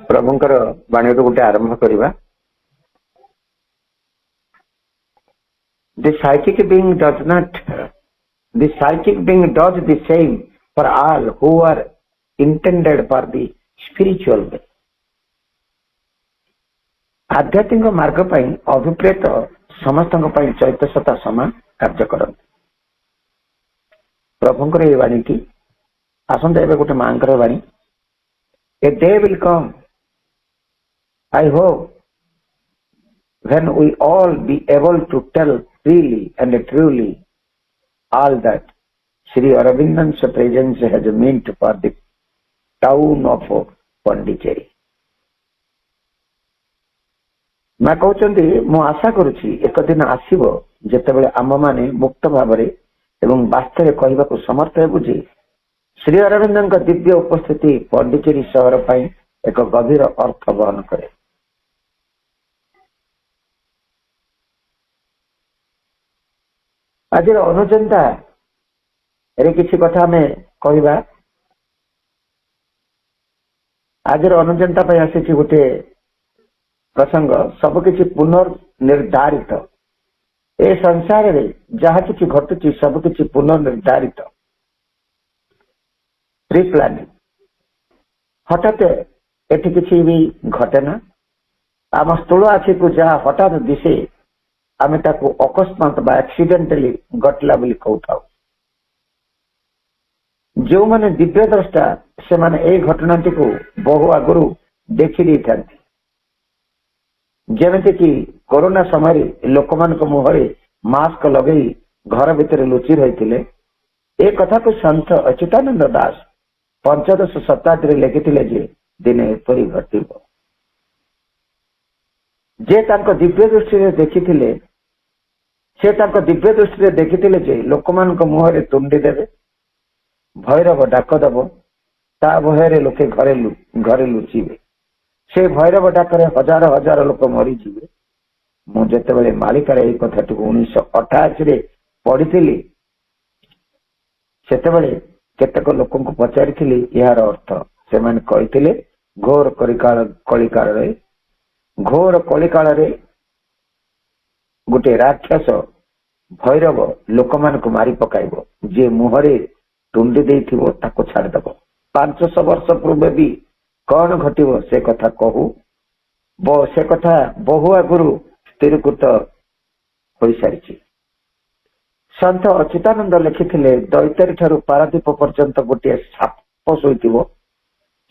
प्रभुंकर बाणी गोटे आरंभ करवा। The psychic being does the same for all who are intended for the spiritual way. आध्यात्मिक मार्ग पर अभिप्रेत समस्त चैत्य सता समान कार्य कर प्रभुंकर ये वाणी की आसंता एवं गोटे मां वाणी। A day will come, I hope, when we all be able to tell freely and truly all that Sri Aurobindo's presence has meant for the town of Pondicherry. मैं कहते मु आशा करुच्ची एक दिन आसब जिते आम मैंने मुक्त भाव एवं वास्तव कहवाक समर्थ हेबु जे श्री अरविंद दिव्य उपस्थिति पौंडीचेरी सहर पर एक गभीर अर्थ बहन करे। आज अनुजनता किसी कथा में कहवा आज अनुजनता आसी गोटे प्रसंग सबकि पुनर्निर्धारित ए संसार रे जहा कि घटुची सबकि पुनर्निर्धारित प्री प्लानिंग हठात एटी किसी भी घटना आम स्थूल आखि को जहाँ हठात दिशे आम ताको अकस्मात बा एक्सीडेंटली घटला बोली कहू। जो माने दिव्य द्रष्टा से माने ए घटनाटी को बहु आगुरी देखी दी था। जमीती कि कोरोना समय लोक मान मुहरे मास्क लगे घर भितर लुचि रही ए कथा को संत अच्युतानंद दास 15श शताब्दी लिखिले जे दिने एपरी घटव जे दिव्य दृष्टि देखिथिले से दिव्य दृष्टि देखिथिले जे लोक मान मुहरे तुंडी देवे भैरव डाक दब ता भୟରେ लोके घरे लुचिबे से भैरव डाकरे हजार हजार लोक मरीजिबे। मु जेतेबेले मालिकार एई कथाटी 1988 पढ़ी सेतेबेले केतक लोक पचारि यार अर्थ से माने कहिथिले घोर कलिकाल रे गोटे राक्षस भैरव लोक मान को मारी पकाइबो जे मुहरे टुंडी देइथिबो ताको छाड़दबो। 500 वर्ष पूर्व भी कौन घटिव से कथा कहू से कथा बहु आगुरु स्थिरीकृत हो सारी। संत अच्युतानंद लिखिथिले दैतारी ठारू पारादीप पर्यंत गोटे साप शोइथिबो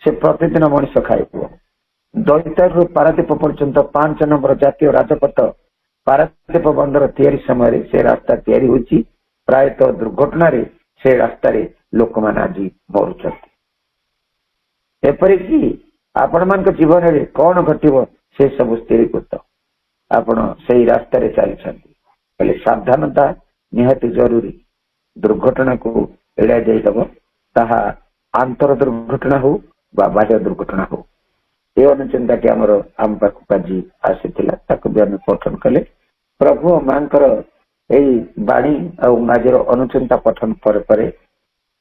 से प्रतिदिन मनीष खाइबो। दैतारी पारादीप पर्यंत 5 नंबर जातीय राजपथ पारादीप बंदर तैयारी समय से रास्ता तैयारी होइछि। प्रायतः दुर्घटना से रास्तार लोक मान आज मरुचंती। एपरिकी आपण मान जीवन में कौन घटिव से सब स्थिरीकृत आपण से रास्तार चली सावधानता निहाती जरूरी। दुर्घटना को एड़ा जाइदब ताहा आंतर दुर्घटना हो बाह्य दुर्घटना हो। ये अनुचिंता की आम पाखक आज आसी भी आम पठन कले। प्रभु मांकर यही बाणी आज अनुचिंता पठन पर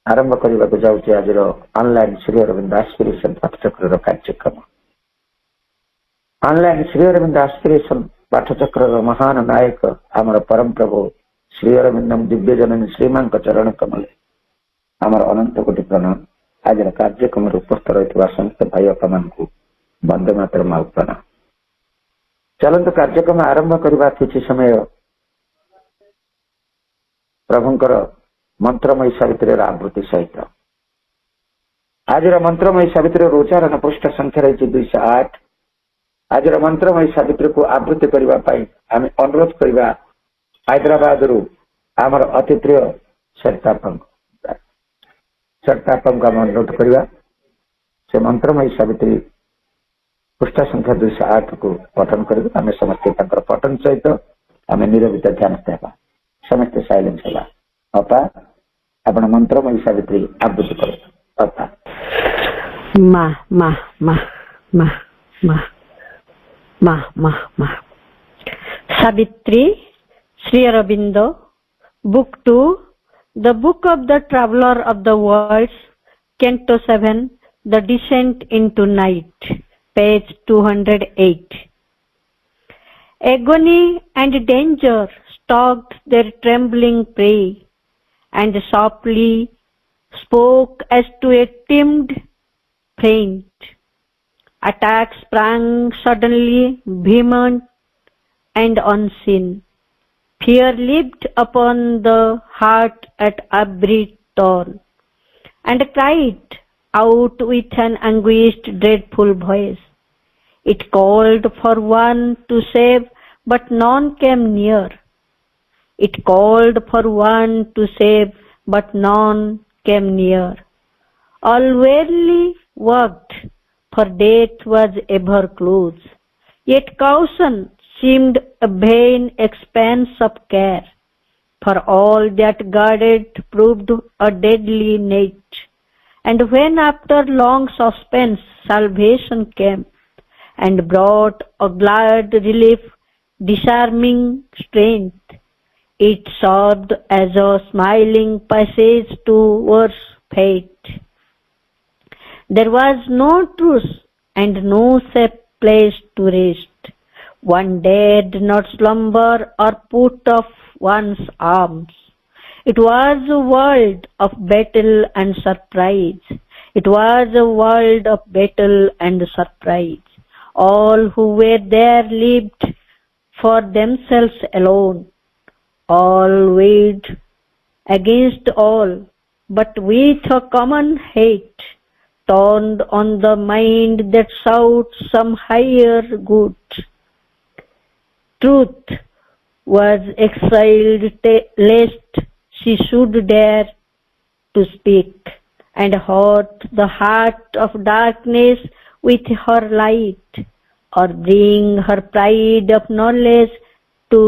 आरंभ करने को जाऊँचे आज ऑनलाइन श्री अरविंद एस्पिरेशन पाठचक्र कार्यक्रम। ऑनलाइन श्री अरविंद एस्पिरेशन पाठचक्र महान नायक आमर परम प्रभु श्री अरविंदम दिव्य जननी श्रीमान चरण कमल आमर अनंत कोटि प्रणाम। आज कार्यक्रम उपस्थित रही समस्त भाई बापा मान वंदे मातरम आउ प्रणाम। चलंतु कार्यक्रम आरंभ करवा किसी समय प्रभुंकर मंत्रमयी सावित्री आवृत्ति सहित। आज मंत्रमयी सावित्री उच्चारण पृष्ठ संख्या रही 208। आज मंत्रमयी सावित्री को आवृत्ति करने आम अनुरोध करवा हैदराबाद रु आमर अति प्रिय सरतापंग आम अनुरोध करवा से मंत्रमयी सावित्री पृष्ठ संख्या 208 को पठन कर आम समस्ते पठन सहित आम निरवित ध्यान देवा समस्ते साइलेंस है। अपा आपण मंत्रमयी सावित्री आवृत्ति करो। अपा मा मा मा मा मा मा मा मा Savitri Shri Arvind Book 2, The Book of the Traveler of the Worlds, Canto 7, The Descent into Night, page 208. Agony and danger stalked their trembling prey, and softly spoke as to a timid friend. Attack sprang suddenly, vehement and unseen. Fear leaped upon the heart at every turn, and cried out with an anguished, dreadful voice. It called for one to save, but none came near. It called for one to save, but none came near. All wearily worked, for death was ever close. Yet caution seemed a vain expanse of care, for all that guarded proved a deadly net. And when after long suspense salvation came, and brought a glad relief, disarming strength, it served as a smiling passage towards fate. There was no truce and no safe place to rest. One dared not slumber or put off one's arms. It was a world of battle and surprise. It was a world of battle and surprise. All who were there lived for themselves alone. All weighed against all, but with a common hate, turned on the mind that sought some higher good. Truth was exiled lest she should dare to speak, and hurt the heart of darkness with her light, or bring her pride of knowledge to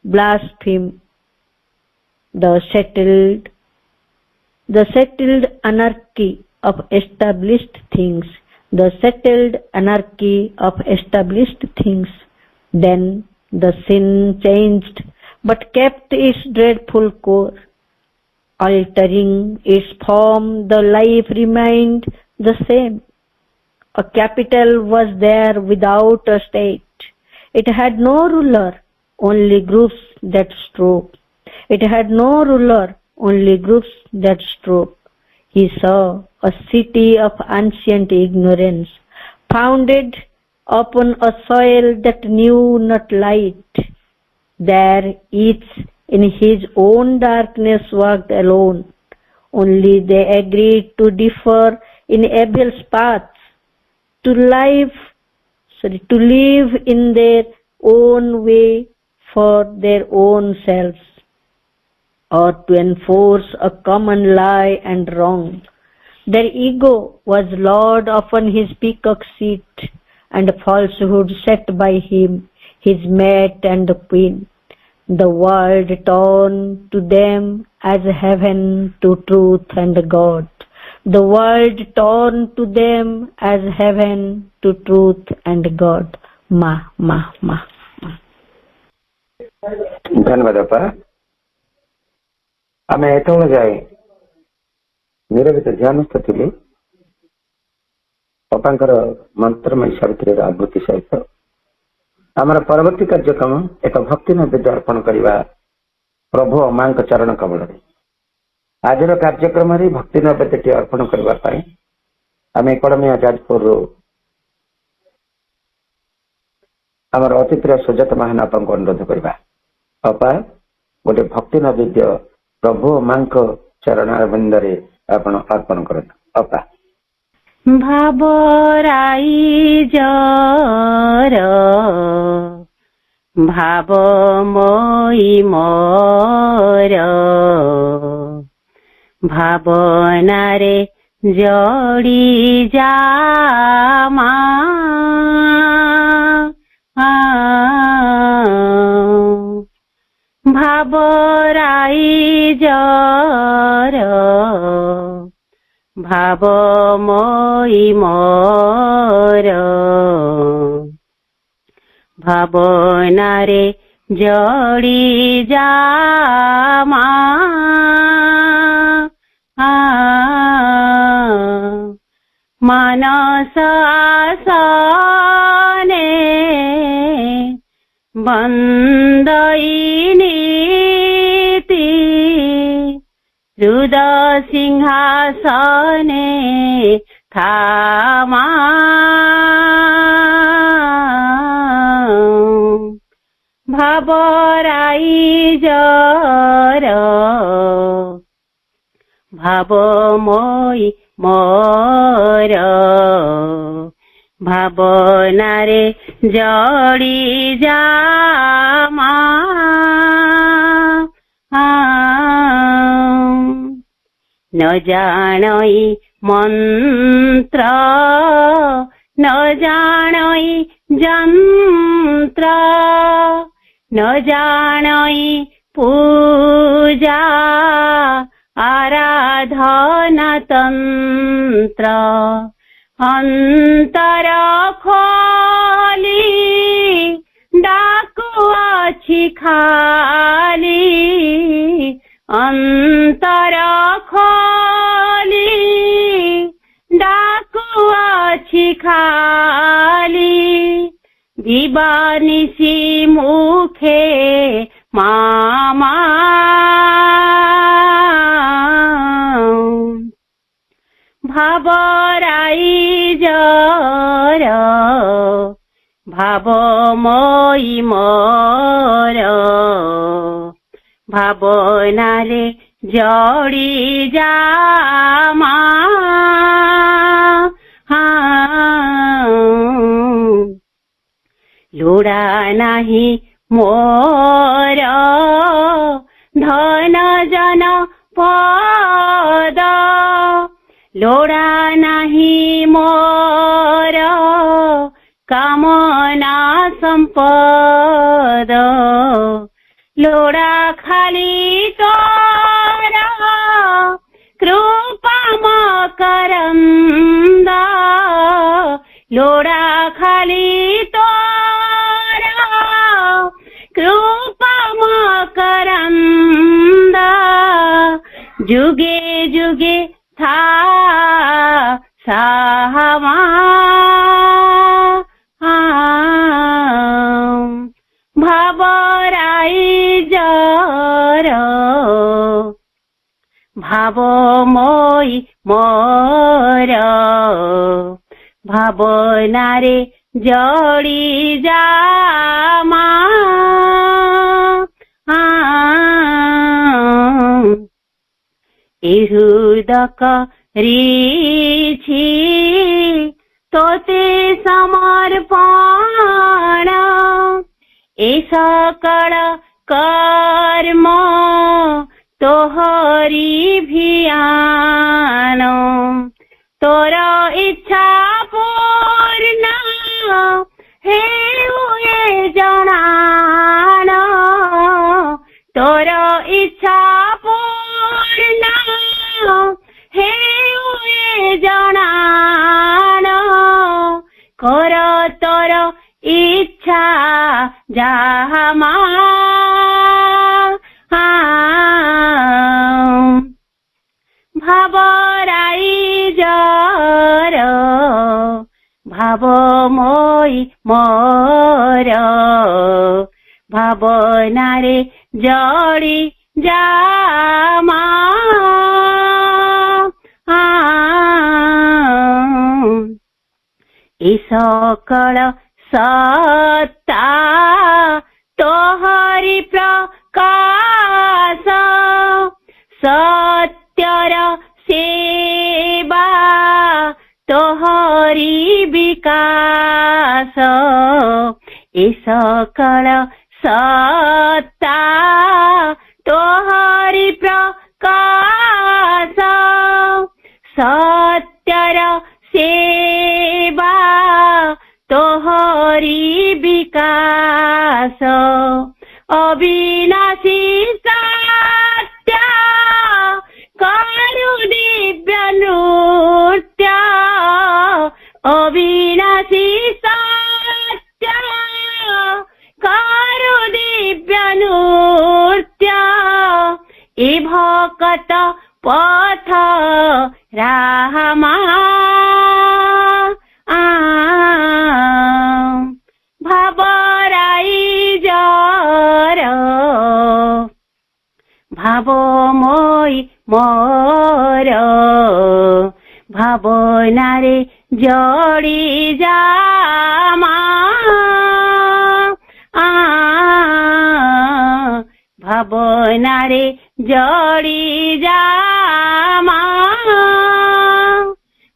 blaspheme. The settled anarchy of established things, the settled anarchy of established things. Then the sin changed, but kept its dreadful core. Altering its form, the life remained the same. A capital was there without a state. It had no ruler, only groups that strove. It had no ruler, only groups that strove. He saw a city of ancient ignorance, founded upon a soil that knew not light. There each in his own darkness walked alone. Only they agreed to differ in Abel's paths, to live in their own way for their own selves, or to enforce a common lie and wrong. Their ego was lord upon his peacock seat, and falsehood sat by him, his mate and queen. The world turned to them as heaven to truth and God. The world turned to them as heaven to truth and God. Ma. ଧନ୍ୟବାଦ ଅପା। ଆମେ ଏତେବେଳେ ଯାଏ ନିରବିତ ଧ୍ୟାନସ୍ଥ ଥିଲୁ ଅପାଙ୍କର ମନ୍ତ୍ରମୟ ସାବିତ୍ରୀର ଆବୃତ୍ତି ସହିତ। ଆମର ପରବର୍ତ୍ତୀ କାର୍ଯ୍ୟକ୍ରମ ଏକ ଭକ୍ତି ନୈବେଦ୍ୟ ଅର୍ପଣ କରିବା ପ୍ରଭୁ ଓ ମାଙ୍କ ଚରଣ କମଳରେ। ଆଜିର କାର୍ଯ୍ୟକ୍ରମରେ ଭକ୍ତି ନୈବେଦ୍ୟଟି ଅର୍ପଣ କରିବା ପାଇଁ ଆମେ କଡ଼ମିଆ ଯାଜପୁରରୁ ଆମର ଅତିଥି ସୁଜାତ ମହାନାପଙ୍କୁ ଅନୁରୋଧ କରିବା। ଅପା ଗୋଟେ ଭକ୍ତି ନୈବେଦ୍ୟ ପ୍ରଭୁ ଓ ମାଙ୍କ ଚରଣାରବିନ୍ଦରେ ଆପଣ ଅର୍ପଣ କରନ୍ତୁ। ଅପା। ଭାବରାଇ ଜର ଭାବମୟୀ ମୋର ଭାବନାରେ ଜଡ଼ି ଯା ମା ଭାବରାଇ ଜର ଭାବମୟୀ ମୋର ଭାବନାରେ जोड़ी जा मानस आसने बंदई नीति रुद सिंहासने थामा भावराई जर भावमयी मोर भावनारे जड़ी जामा न जानई मंत्र न जानई जंत्र न जानई पूजा आराधना तंत्र अंतर खोली डाकु अछि खाली अंतर खोली डाकु अछि खाली दिवानिसी मुखे मामा भावराई जर भावमयी मोर भावनारे जड़ी जामा लोड़ा नाही मोर धन जन पद लोड़ा नाही मोर कामना संपद लोड़ा खाली तोरा कृपा मकरंद लोड़ा खाली तोरा कृपा मकरंद जुगे जुगे था साहमा भावराई जर भावमयी मोर भावनारे जड़ी जामा हृदक रीछि तोते समर्पण ए सकल कर्म तोहरी भियान तोर इच्छा पूर्ण हे हुए जनान तोर इच्छा पूर्ण हे हुए जनान कर तोर इच्छा जामा भावराई जर भावमयी मोर भावनारे जड़ी जामा ए सकल सत्ता तोहरी प्रकाश सत्यर सेवा तोहरी विकास ए सकल सत्ता तोहरी प्रकाश सत्यर सेवा तोहरी विकास अविनाशी सत्य करु दिव्य नृत्य अविनाशी सत्य करु दिव्य भकत पथ राहमा भावराई जर भावमय मोर भावनारे जड़ी जामा भावनारे जड़ी जामा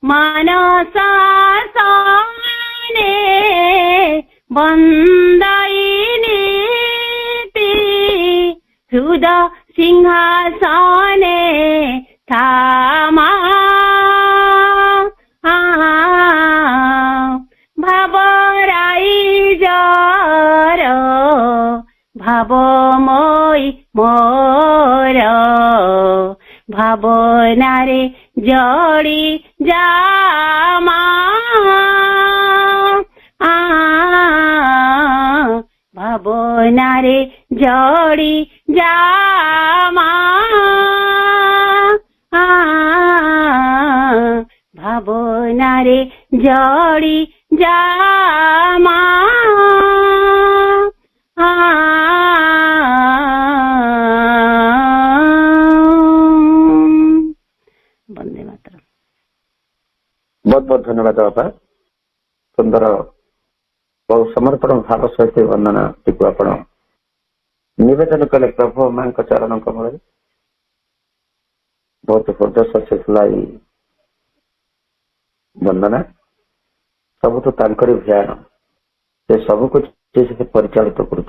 मनसा साने बन्दाइनी हृदय सिंहासने थामा भावराई जर भावमय मोर भावनारे जड़ी जामा भावनारे जड़ी जामा भावनारे जड़ी जामा वंदे मातरम। बहुत बहुत धन्यवाद बापा। सुंदर बहु समर्पण भाव सहित वंदना टी आप निवेदन कले प्रभु मां चरण कमल। बहुत हृदय से खुलाई वंदना सब तो तांकरी ध्यान से सब कुछ से परिचालित कर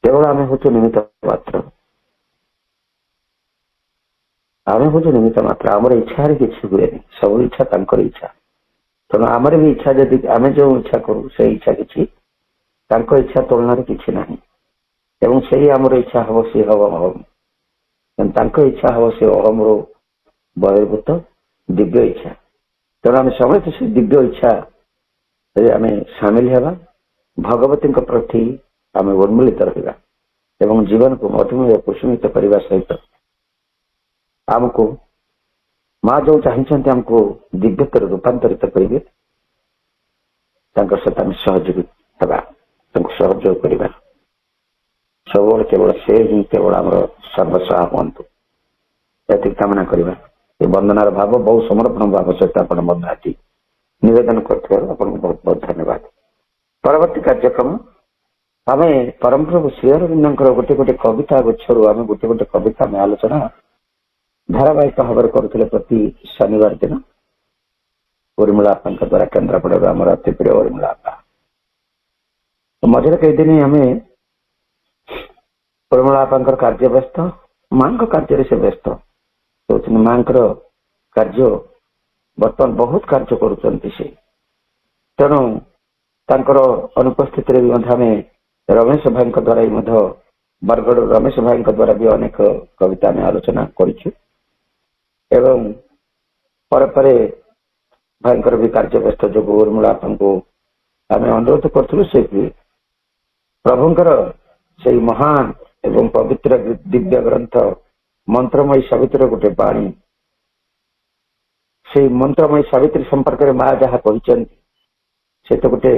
केवल आम हूँ निमित्त मात्र आम हूँ निमित्त मात्र आमर इच्छा किसी हुए सब इच्छा तांकर इच्छा तेणु आमर भी इच्छा जदि आम जो इच्छा करूँ से इच्छा किसी इच्छा तुलन किसी ना एवं से आमर इच्छा हम सी हम अहम इच्छा हम से अहम रो बहिर्भूत दिव्य इच्छा तेणु आम समस्त से दिव्य इच्छा आम सामिल होगा भगवती प्रति आम उन्मूलित रहा एवं जीवन को मधुमेह कुसुमित करने सहित आमको माँ जो चाहते आमको दिव्यतर रूपांतरित करेंगे सहित आम सहयोगी सहयोग करवा सब केवल से ही केवल आम सर्वस्व हूँ ये कामना करवा ये वंदनार भाव बहु समर्पण भाव सहित आप वंदना निवेदन कर बहुत बहुत धन्यवाद। परवर्ती कार्यक्रम आम परम प्रभु श्री अरविंदर गोटे गोटे कविता गुच्छर आम गोटे गोटे कविता में आलोचना धारावाहिक भाव करुले प्रति शनिवार दिन उर्मिला आपा द्वारा केन्द्रापड़ा आम अति प्रिय उर्मिला आपा मझे कई दिन आम उर्मिला आपा कार्य व्यस्त मां कार्य से व्यस्त मां कार्य बर्तमान बहुत कार्य करुँच से तेणु तांकर अनुपस्थित रमेश भाई द्वारा बरगढ़ रमेश भाई द्वारा भी अनेक कविता में आलोचना करूँ एवं पर भाई भी कार्य व्यस्त जो उर्मिला को आम अनुरोध करूँ से प्रभुंकर से महान एवं पवित्र दिव्य ग्रंथ मंत्रमयी सावित्री गोटे बाणी से मंत्रमयी सावित्री संपर्क में माँ जहाँ कहते से तो गोटे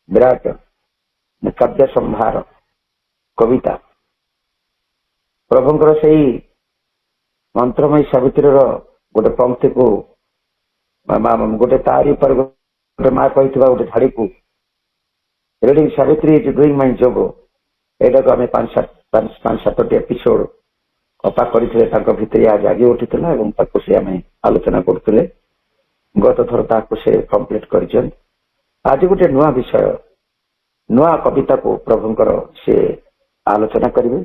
विराट काव्य संभार कविता प्रभुंकर से मंत्रमयी सावित्री गोटे पंक्ति को गोटे तारी पर गोटे माँ कही गोटे झाड़ी को reading Savitri is doing my job एटा को आम 5-7 एपिसोड कपा करते भितर आज जागी उठी से आम आलोचना करते गत थर से कंप्लीट कर आज गोटे नुआ विषय नुआ कविता को प्रभुंकर से आलोचना करेंगे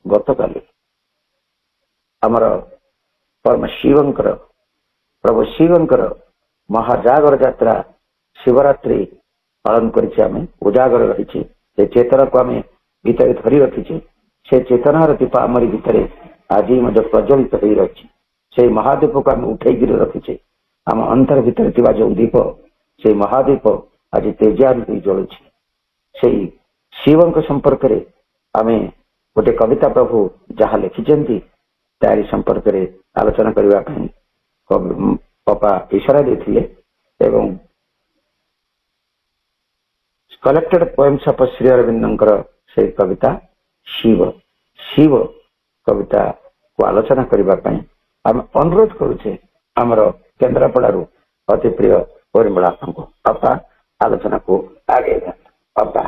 गतकाली आमर परम शिवंकर प्रभु शिवंकर महाजागर यात्रा शिवरात्रि पालन करें उजागर रही से चेतना को आम भितर धरी रखीचे से चेतनार दीप आमरी भितर आज प्रज्वलित हो रही से महादीप को आम उठे रखीचे आम अंतर भितर जो दीप से महादीप आज तेजान जलुची से ଶିବଙ୍କ ସମ୍ପର୍କରେ ଆମେ ଗୋଟେ କବିତା ପ୍ରଭୁ ଯାହା ଲେଖିଛନ୍ତି ତାରି ସମ୍ପର୍କରେ ଆଲୋଚନା କରିବା ପାଇଁ ଅପା ଇଶାରା ଦେଇଥିଲେ ଏବଂ କଲେକ୍ଟେଡ ପୋଏମ୍ସ ଅଫ ଶ୍ରୀ ଅରବିନ୍ଦଙ୍କର ସେଇ କବିତା ଶିବ ଶିବ କବିତାକୁ ଆଲୋଚନା କରିବା ପାଇଁ ଆମେ ଅନୁରୋଧ କରୁଛେ ଆମର କେନ୍ଦ୍ରାପଡ଼ାରୁ ଅତି ପ୍ରିୟ ପରିମଳା ଆପଣଙ୍କୁ। ଅପା ଆଲୋଚନାକୁ ଆଗେଇ ଯାଆନ୍ତୁ। ଅପା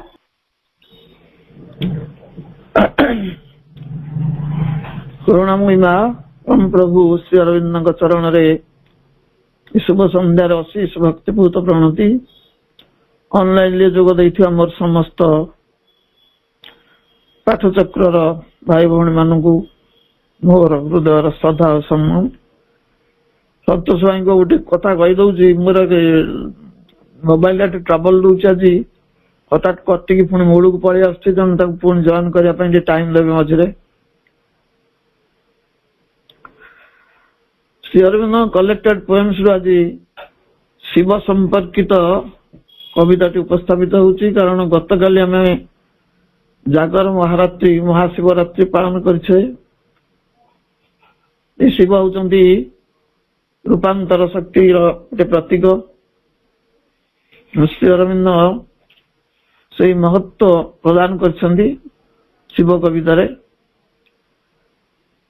କରୁଣାମୟୀ ମା ପରମ ପ୍ରଭୁ ଶ୍ରୀ ଅରବିନ୍ଦଙ୍କ ଚରଣରେ ଶୁଭ ସନ୍ଧ୍ୟାରେ ଅଶେଷ ଭକ୍ତିପୂତ ପ୍ରଣତି। ଅନଲାଇନରେ ଯୋଗ ଦେଇଥିବା ମୋର ସମସ୍ତ ପାଠଚକ୍ରର ଭାଇ ଭଉଣୀ ମାନଙ୍କୁ ମୋର ହୃଦୟର ଶ୍ରଦ୍ଧା ଓ ସମ୍ମାନ। ସନ୍ତୋଷ ଭାଇଙ୍କ ଗୋଟେ କଥା କହିଦଉଛି, ମୋର ମୋବାଇଲ ଟ୍ରବଲ ଦଉଛି ଆଜି, ହଠାତ୍ କଟିକି ପୁଣି ମୂଳକୁ ପଳେଇ ଆସୁଛି, ତେଣୁ ତାକୁ ପୁଣି ଜଏନ କରିବା ପାଇଁ ଟିକେ ଟାଇମ ଲାଗେ ମଝିରେ। ଶ୍ରୀ ଅରବିନ୍ଦ କଲେକ୍ଟେଡ ପୋଏମ୍ସ ରୁ ଆଜି ଶିବ ସମ୍ପର୍କିତ କବିତାଟି ଉପସ୍ଥାପିତ ହଉଛି। କାରଣ ଗତକାଲି ଆମେ ଜାଗର ମହାରାତ୍ରି ମହାଶିବରାତ୍ରି ପାଳନ କରିଛେ। ଏ ଶିବ ହଉଛନ୍ତି ରୂପାନ୍ତର ଶକ୍ତିର ଗୋଟେ ପ୍ରତୀକ। ଶ୍ରୀ ଅରବିନ୍ଦ ସେଇ ମହତ୍ଵ ପ୍ରଦାନ କରିଛନ୍ତି ଶିବ କବିତାରେ।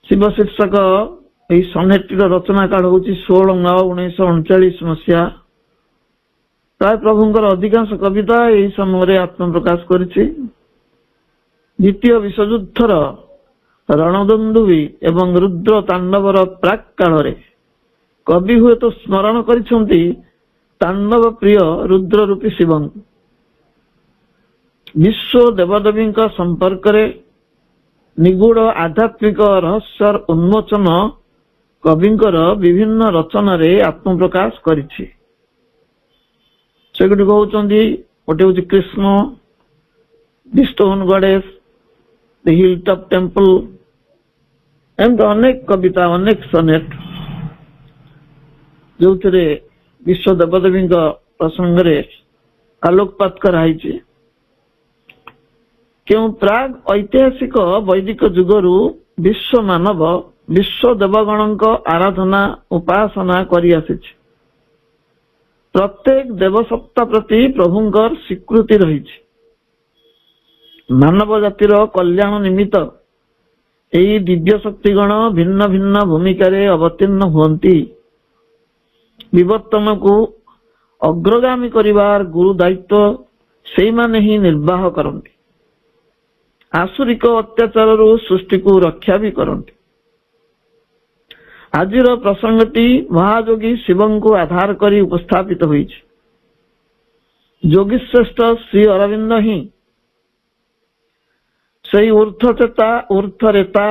ଶିବ ଶୀର୍ଷକ ଏହି ସନେଟର ରଚନା କାଳ ହଉଛି 16/9/1939 ମସିହା। ପ୍ରାୟ ପ୍ରଭୁଙ୍କର ଅଧିକାଂଶ କବିତା ଏହି ସମୟରେ ଆତ୍ମପ୍ରକାଶ କରିଛି। ଦ୍ୱିତୀୟ ବିଶ୍ୱଯୁଦ୍ଧର ରଣଦନ୍ଦୁବି ଏବଂ ରୁଦ୍ର ତାଣ୍ଡବର ପ୍ରାକ୍ କାଳରେ କବି ହୁଏତ ସ୍ମରଣ କରିଛନ୍ତି ତାଣ୍ଡବ ପ୍ରିୟ ରୁଦ୍ର ରୂପୀ ଶିବଙ୍କୁ। ବିଶ୍ୱ ଦେବଦେବୀଙ୍କ ସମ୍ପର୍କରେ ନିଗୁଡ ଆଧ୍ୟାତ୍ମିକ ରହସ୍ୟର ଉନ୍ମୋଚନ କବିଙ୍କର ବିଭିନ୍ନ ରଚନାରେ ଆତ୍ମପ୍ରକାଶ କରିଛି। ସେଗୁଡ଼ିକ ହଉଛନ୍ତି, ଗୋଟେ ହଉଛି କୃଷ୍ଣ, ଦି ଷ୍ଟୋନ ଗଡେସ୍, ଦି ହିଲ୍ ଟପ୍ ଟେମ୍ପଲ, ଏମିତି ଅନେକ କବିତା, ଅନେକ ସନେଟ ଯୋଉଥିରେ ବିଶ୍ୱ ଦେବଦେବୀଙ୍କ ପ୍ରସଙ୍ଗରେ ଆଲୋକପାତ କରାଯାଇଛି। କେଉଁ ପ୍ରାଗ ଐତିହାସିକ ବୈଦିକ ଯୁଗରୁ ବିଶ୍ୱ ମାନବ ବିଶ୍ୱ ଦେବଗଣଙ୍କ ଆରାଧନା ଉପାସନା କରିଆସିଛି। ପ୍ରତ୍ୟେକ ଦେବସତ୍ତା ପ୍ରତି ପ୍ରଭୁଙ୍କର ସ୍ୱୀକୃତି ରହିଛି। ମାନବ ଜାତିର କଲ୍ୟାଣ ନିମିତ୍ତ ଏହି ଦିବ୍ୟ ଶକ୍ତିଗଣ ଭିନ୍ନ ଭିନ୍ନ ଭୂମିକାରେ ଅବତୀର୍ଣ୍ଣ ହୁଅନ୍ତି। ବିବର୍ତ୍ତନକୁ ଅଗ୍ରଗାମୀ କରିବାର ଗୁରୁ ଦାୟିତ୍ୱ ସେଇମାନେ ହିଁ ନିର୍ବାହ କରନ୍ତି। ଆସୁରିକ ଅତ୍ୟାଚାରରୁ ସୃଷ୍ଟିକୁ ରକ୍ଷା ବି କରନ୍ତି। ଆଜିର ପ୍ରସଙ୍ଗଟି ମହାଯୋଗୀ ଶିବଙ୍କୁ ଆଧାର କରି ଉପସ୍ଥାପିତ ହୋଇଛି। ଯୋଗୀଶ୍ରେଷ୍ଠ ଶ୍ରୀ ଅରବିନ୍ଦ ହିଁ ସେଇ ଊର୍ଦ୍ଧ୍ୱଚେତା ଊର୍ଦ୍ଧ୍ୱରେତା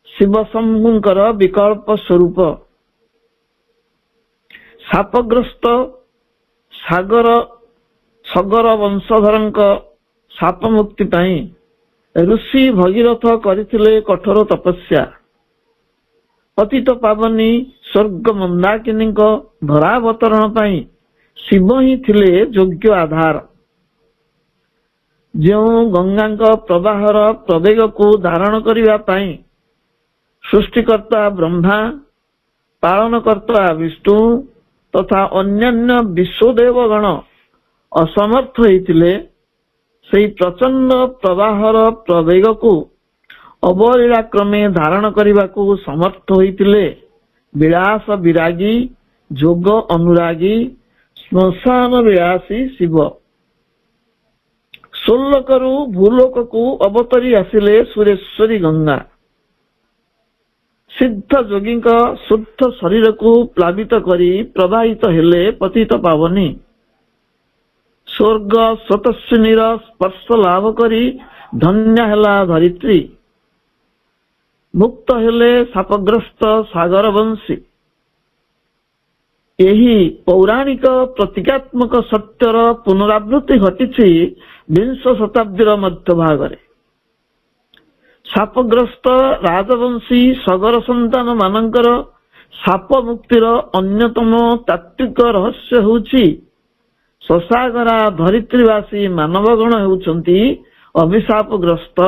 ଶିବଶମ୍ଭୁଙ୍କର ବିକଳ୍ପ ସ୍ୱରୂପ। ଶାପଗ୍ରସ୍ତ ସଗର ବଂଶଧରଙ୍କ ଶାପ ମୁକ୍ତି ପାଇଁ ଋଷି ଭଗୀରଥ କରିଥିଲେ କଠୋର ତପସ୍ୟା। ପତିତ ପାବନୀ ସ୍ୱର୍ଗ ମନ୍ଦାକିନୀଙ୍କ ଧରାବତରଣ ପାଇଁ ଶିବ ହିଁ ଥିଲେ ଯୋଗ୍ୟ ଆଧାର। ଯେଉଁ ଗଙ୍ଗାଙ୍କ ପ୍ରବାହର ପ୍ରବେଗକୁ ଧାରଣ କରିବା ପାଇଁ ସୃଷ୍ଟିକର୍ତ୍ତା ବ୍ରହ୍ମା, ପାଳନକର୍ତ୍ତା ବିଷ୍ଣୁ ତଥା ଅନ୍ୟାନ୍ୟ ବିଶ୍ୱଦେବଗଣ ଅସମର୍ଥ ହୋଇଥିଲେ, ସେହି ପ୍ରଚଣ୍ଡ ପ୍ରବାହର ପ୍ରବେଗକୁ ଅବলীଳା କ୍ରମେ ଧାରଣ କରିବାକୁ ସମର୍ଥ ହୋଇଥିଲେ ବିଳାସ ବିରାଗୀ, ଯୋଗ ଅନୁରାଗୀ, ଶ୍ମଶାନ ବିଳାସୀ ଶିବ। ସ୍ୱର୍ଲୋକରୁ ଭୂଲୋକକୁ ଅବତରି ଆସିଲେ ସୁରେଶ୍ୱରୀ ଗଙ୍ଗା। ସିଦ୍ଧ ଯୋଗୀଙ୍କ ଶୁଦ୍ଧ ଶରୀରକୁ ପ୍ଲାବିତ କରି ପ୍ରବାହିତ ହେଲେ ପତିତ ପାବନୀ। ସ୍ୱର୍ଗ ସ୍ରୋତସ୍ୱିନୀର ସ୍ପର୍ଶ ଲାଭ କରି ଧନ୍ୟ ହେଲା ଧରିତ୍ରୀ। ମୁକ୍ତ ହେଲେ ଶାପଗ୍ରସ୍ତ ସାଗର ବଂଶୀ। ଏହି ପୌରାଣିକ ପ୍ରତୀକାତ୍ମକ ସତ୍ୟର ପୁନରାବୃତ୍ତି ଘଟିଛି ବିଂଶ ଶତାବ୍ଦୀର ମଧ୍ୟଭାଗରେ। ଶାପଗ୍ରସ୍ତ ରାଜବଂଶୀ ସଗର ସନ୍ତାନ ମାନଙ୍କର ଶାପ ମୁକ୍ତିର ଅନ୍ୟତମ ତାତ୍ତ୍ୱିକ ରହସ୍ୟ ହେଉଛି ଶଶାଗରା ଧରିତ୍ରୀବାସୀ ମାନବଗଣ ହେଉଛନ୍ତି ଅଭିଶାପଗ୍ରସ୍ତ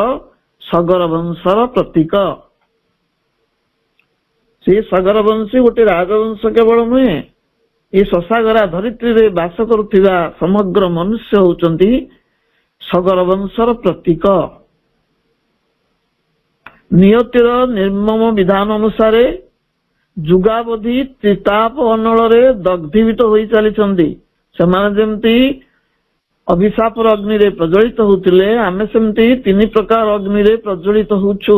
ସଗର ବଂଶର ପ୍ରତୀକ। ସେ ସଗର ବଂଶୀ ଗୋଟେ ରାଜବଂଶ କେବଳ ନୁହେଁ, ଏ ଶଶାଗରା ଧରିତ୍ରୀରେ ବାସ କରୁଥିବା ସମଗ୍ର ମନୁଷ୍ୟ ହେଉଛନ୍ତି ସଗର ବଂଶର ପ୍ରତୀକ। ନିୟତିର ନିର୍ମମ ବିଧାନ ଅନୁସାରେ ଯୁଗାବଧି ତ୍ରିତାପ ଅନଳରେ ଦଗ୍ଧୀଭୂତ ହୋଇ ଚାଲିଛନ୍ତି। ସେମାନେ ଯେମିତି ଅଭିଶାପର ଅଗ୍ନିରେ ପ୍ରଜ୍ୱଳିତ ହଉଥିଲେ, ଆମେ ସେମିତି 3 ପ୍ରକାର ଅଗ୍ନିରେ ପ୍ରଜ୍ୱଳିତ ହଉଛୁ।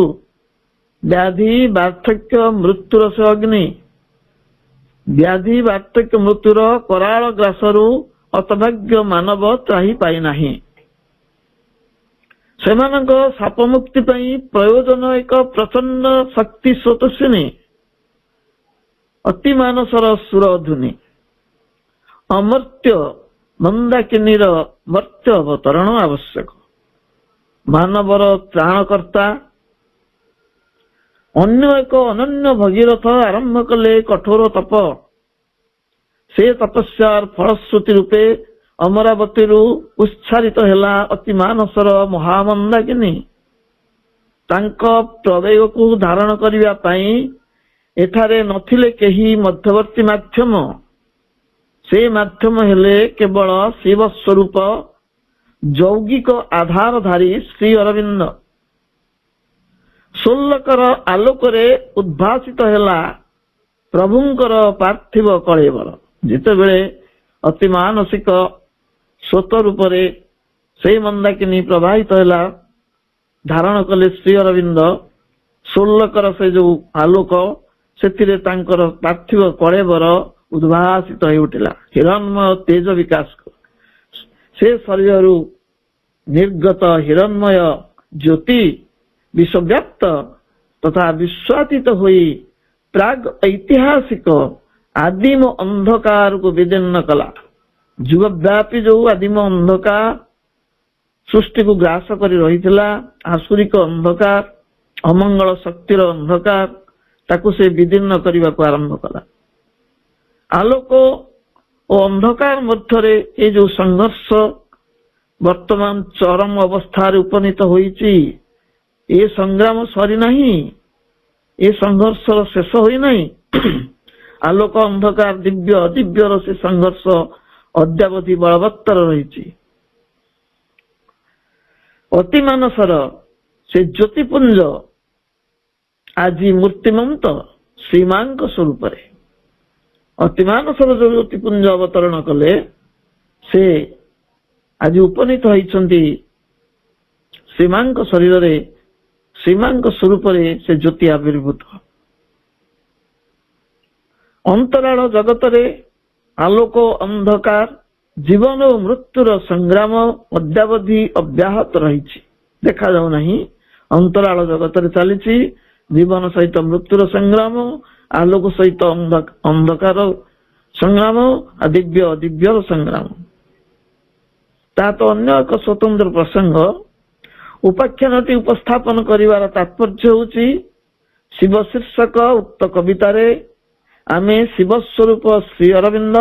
ବ୍ୟାଧି ବାର୍ଦ୍ଧକ୍ୟ ମୃତ୍ୟୁର ସେ ଅଗ୍ନି। ବ୍ୟାଧି ବାର୍ଦ୍ଧକ୍ୟ ମୃତ୍ୟୁର କରାଳ ଗ୍ରାସରୁ ହତଭାଗ୍ୟ ମାନବ ତ୍ରାହି ପାଇନାହିଁ। ସେମାନଙ୍କ ସାପ ମୁକ୍ତି ପାଇଁ ପ୍ରୟୋଜନ ଏକ ପ୍ରଚଣ୍ଡ ଶକ୍ତି ସ୍ରୋତସ୍ୱିନୀ ଅତି ମାନସର ସୁର ଧୁନି। ଅମର୍ତ୍ୟ ମନ୍ଦାକିନୀର ମର୍ତ୍ୟ ଅବତରଣ ଆବଶ୍ୟକ। ମାନବର ତ୍ରାଣକର୍ତ୍ତା ଅନ୍ୟ ଏକ ଅନନ୍ୟ ଭଗୀରଥ ଆରମ୍ଭ କଲେ କଠୋର ତପ। ସେ ତପସ୍ୟାର ଫଳଶ୍ରୁତି ରୂପେ ଅମରାବତୀରୁ ଉଚ୍ଛାରିତ ହେଲା ଅତି ମାନସର ମହାମନ୍ଦାକିନୀ। ତାଙ୍କ ପ୍ରବେଗକୁ ଧାରଣ କରିବା ପାଇଁ ଏଠାରେ ନଥିଲେ କେହି ମଧ୍ୟବର୍ତ୍ତୀ ମାଧ୍ୟମ। ସେ ମାଧ୍ୟମ ହେଲେ କେବଳ ଶିବ ସ୍ୱରୂପ ଯୌଗିକ ଆଧାରଧାରୀ ଶ୍ରୀ ଅରବିନ୍ଦ। 16 ଆଲୋକରେ ଉଦ୍ଭାସିତ ହେଲା ପ୍ରଭୁଙ୍କର ପାର୍ଥିବ କଳେବର। ଯେତେବେଳେ ଅତି ମାନସିକ ସ୍ରୋତ ରୂପରେ ସେଇ ମନ୍ଦାକିନୀ ପ୍ରବାହିତ ହେଲା, ଧାରଣ କଲେ ଶ୍ରୀ ଅରବିନ୍ଦ। 16 ସେ ଯୋଉ ଆଲୋକ, ସେଥିରେ ତାଙ୍କର ପାର୍ଥିବ କଳେବର ଉଦ୍ଭାସିତ ହୋଇ ଉଠିଲା। ହିରଣ୍ମୟ ତେଜ ବିକାଶ ସେ ଶରୀରରୁ ନିର୍ଗତ ହିରଣ୍ମୟ ଜ୍ୟୋତି ବିଶ୍ୱବ୍ୟାପ୍ତ ତଥା ବିଶ୍ୱାତୀତ ହୋଇ ପ୍ରାଗ ଐତିହାସିକ ଆଦିମ ଅନ୍ଧକାରକୁ ବିଦୀର୍ଣ୍ଣ କଲା। ଯୁଗବ୍ୟାପୀ ଯୋଉ ଆଦିମ ଅନ୍ଧକାର ସୃଷ୍ଟିକୁ ଗ୍ରାସ କରି ରହିଥିଲା, ଆସୁରିକ ଅନ୍ଧକାର, ଅମଙ୍ଗଳ ଶକ୍ତିର ଅନ୍ଧକାର, ତାକୁ ସେ ବିଦୀର୍ଣ୍ଣ କରିବାକୁ ଆରମ୍ଭ କଲା। ଆଲୋକ ଓ ଅନ୍ଧକାର ମଧ୍ୟରେ ଏ ଯୋଉ ସଂଘର୍ଷ ବର୍ତ୍ତମାନ ଚରମ ଅବସ୍ଥାରେ ଉପନୀତ ହୋଇଛି, ଏ ସଂଗ୍ରାମ ସରିନାହିଁ, ଏ ସଂଘର୍ଷର ଶେଷ ହୋଇନାହିଁ। ଆଲୋକ ଅନ୍ଧକାର ଦିବ୍ୟ ଅଦିବ୍ୟର ସେ ସଂଘର୍ଷ ଅଦ୍ୟାବଧି ବଳବତ୍ତର ରହିଛି। ଅତିମାନସର ସେ ଜ୍ୟୋତିପୁଞ୍ଜ ଆଜି ମୂର୍ତ୍ତିମନ୍ତ ଶ୍ରୀମାଙ୍କ ସ୍ୱରୂପରେ। ଅତିମାନସର ଯୋଉ ଜ୍ୟୋତିପୁଞ୍ଜ ଅବତରଣ କଲେ, ସେ ଆଜି ଉପନୀତ ହୋଇଛନ୍ତି ଶ୍ରୀମାଙ୍କ ଶରୀରରେ, ଶ୍ରୀମାଙ୍କ ସ୍ୱରୂପରେ ସେ ଜ୍ୟୋତି ଆବିର୍ଭୂତ। ଅନ୍ତରାଳ ଜଗତରେ ଆଲୋକ ଅନ୍ଧକାର ଜୀବନ ଓ ମୃତ୍ୟୁର ସଂଗ୍ରାମ ଅଦ୍ୟାବଧି ଅବ୍ୟାହତ ରହିଛି। ଦେଖାଯାଉ ନାହିଁ, ଅନ୍ତରାଳ ଜଗତରେ ଚାଲିଛି ଜୀବନ ସହିତ ମୃତ୍ୟୁର ସଂଗ୍ରାମ, ଆଲୋକ ସହିତ ଅନ୍ଧକାର ସଂଗ୍ରାମ, ଦିବ୍ୟ ଅଦିବ୍ୟର ସଂଗ୍ରାମ। ତାହା ତ ଅନ୍ୟ ଏକ ସ୍ୱତନ୍ତ୍ର ପ୍ରସଙ୍ଗ। ଉପାଖ୍ୟାନଟି ଉପସ୍ଥାପନ କରିବାର ତାତ୍ପର୍ଯ୍ୟ ହେଉଛି, ଶିବ ଶୀର୍ଷକ ଉକ୍ତ କବିତାରେ ଆମେ ଶିବ ସ୍ୱରୂପ ଶ୍ରୀ ଅରବିନ୍ଦ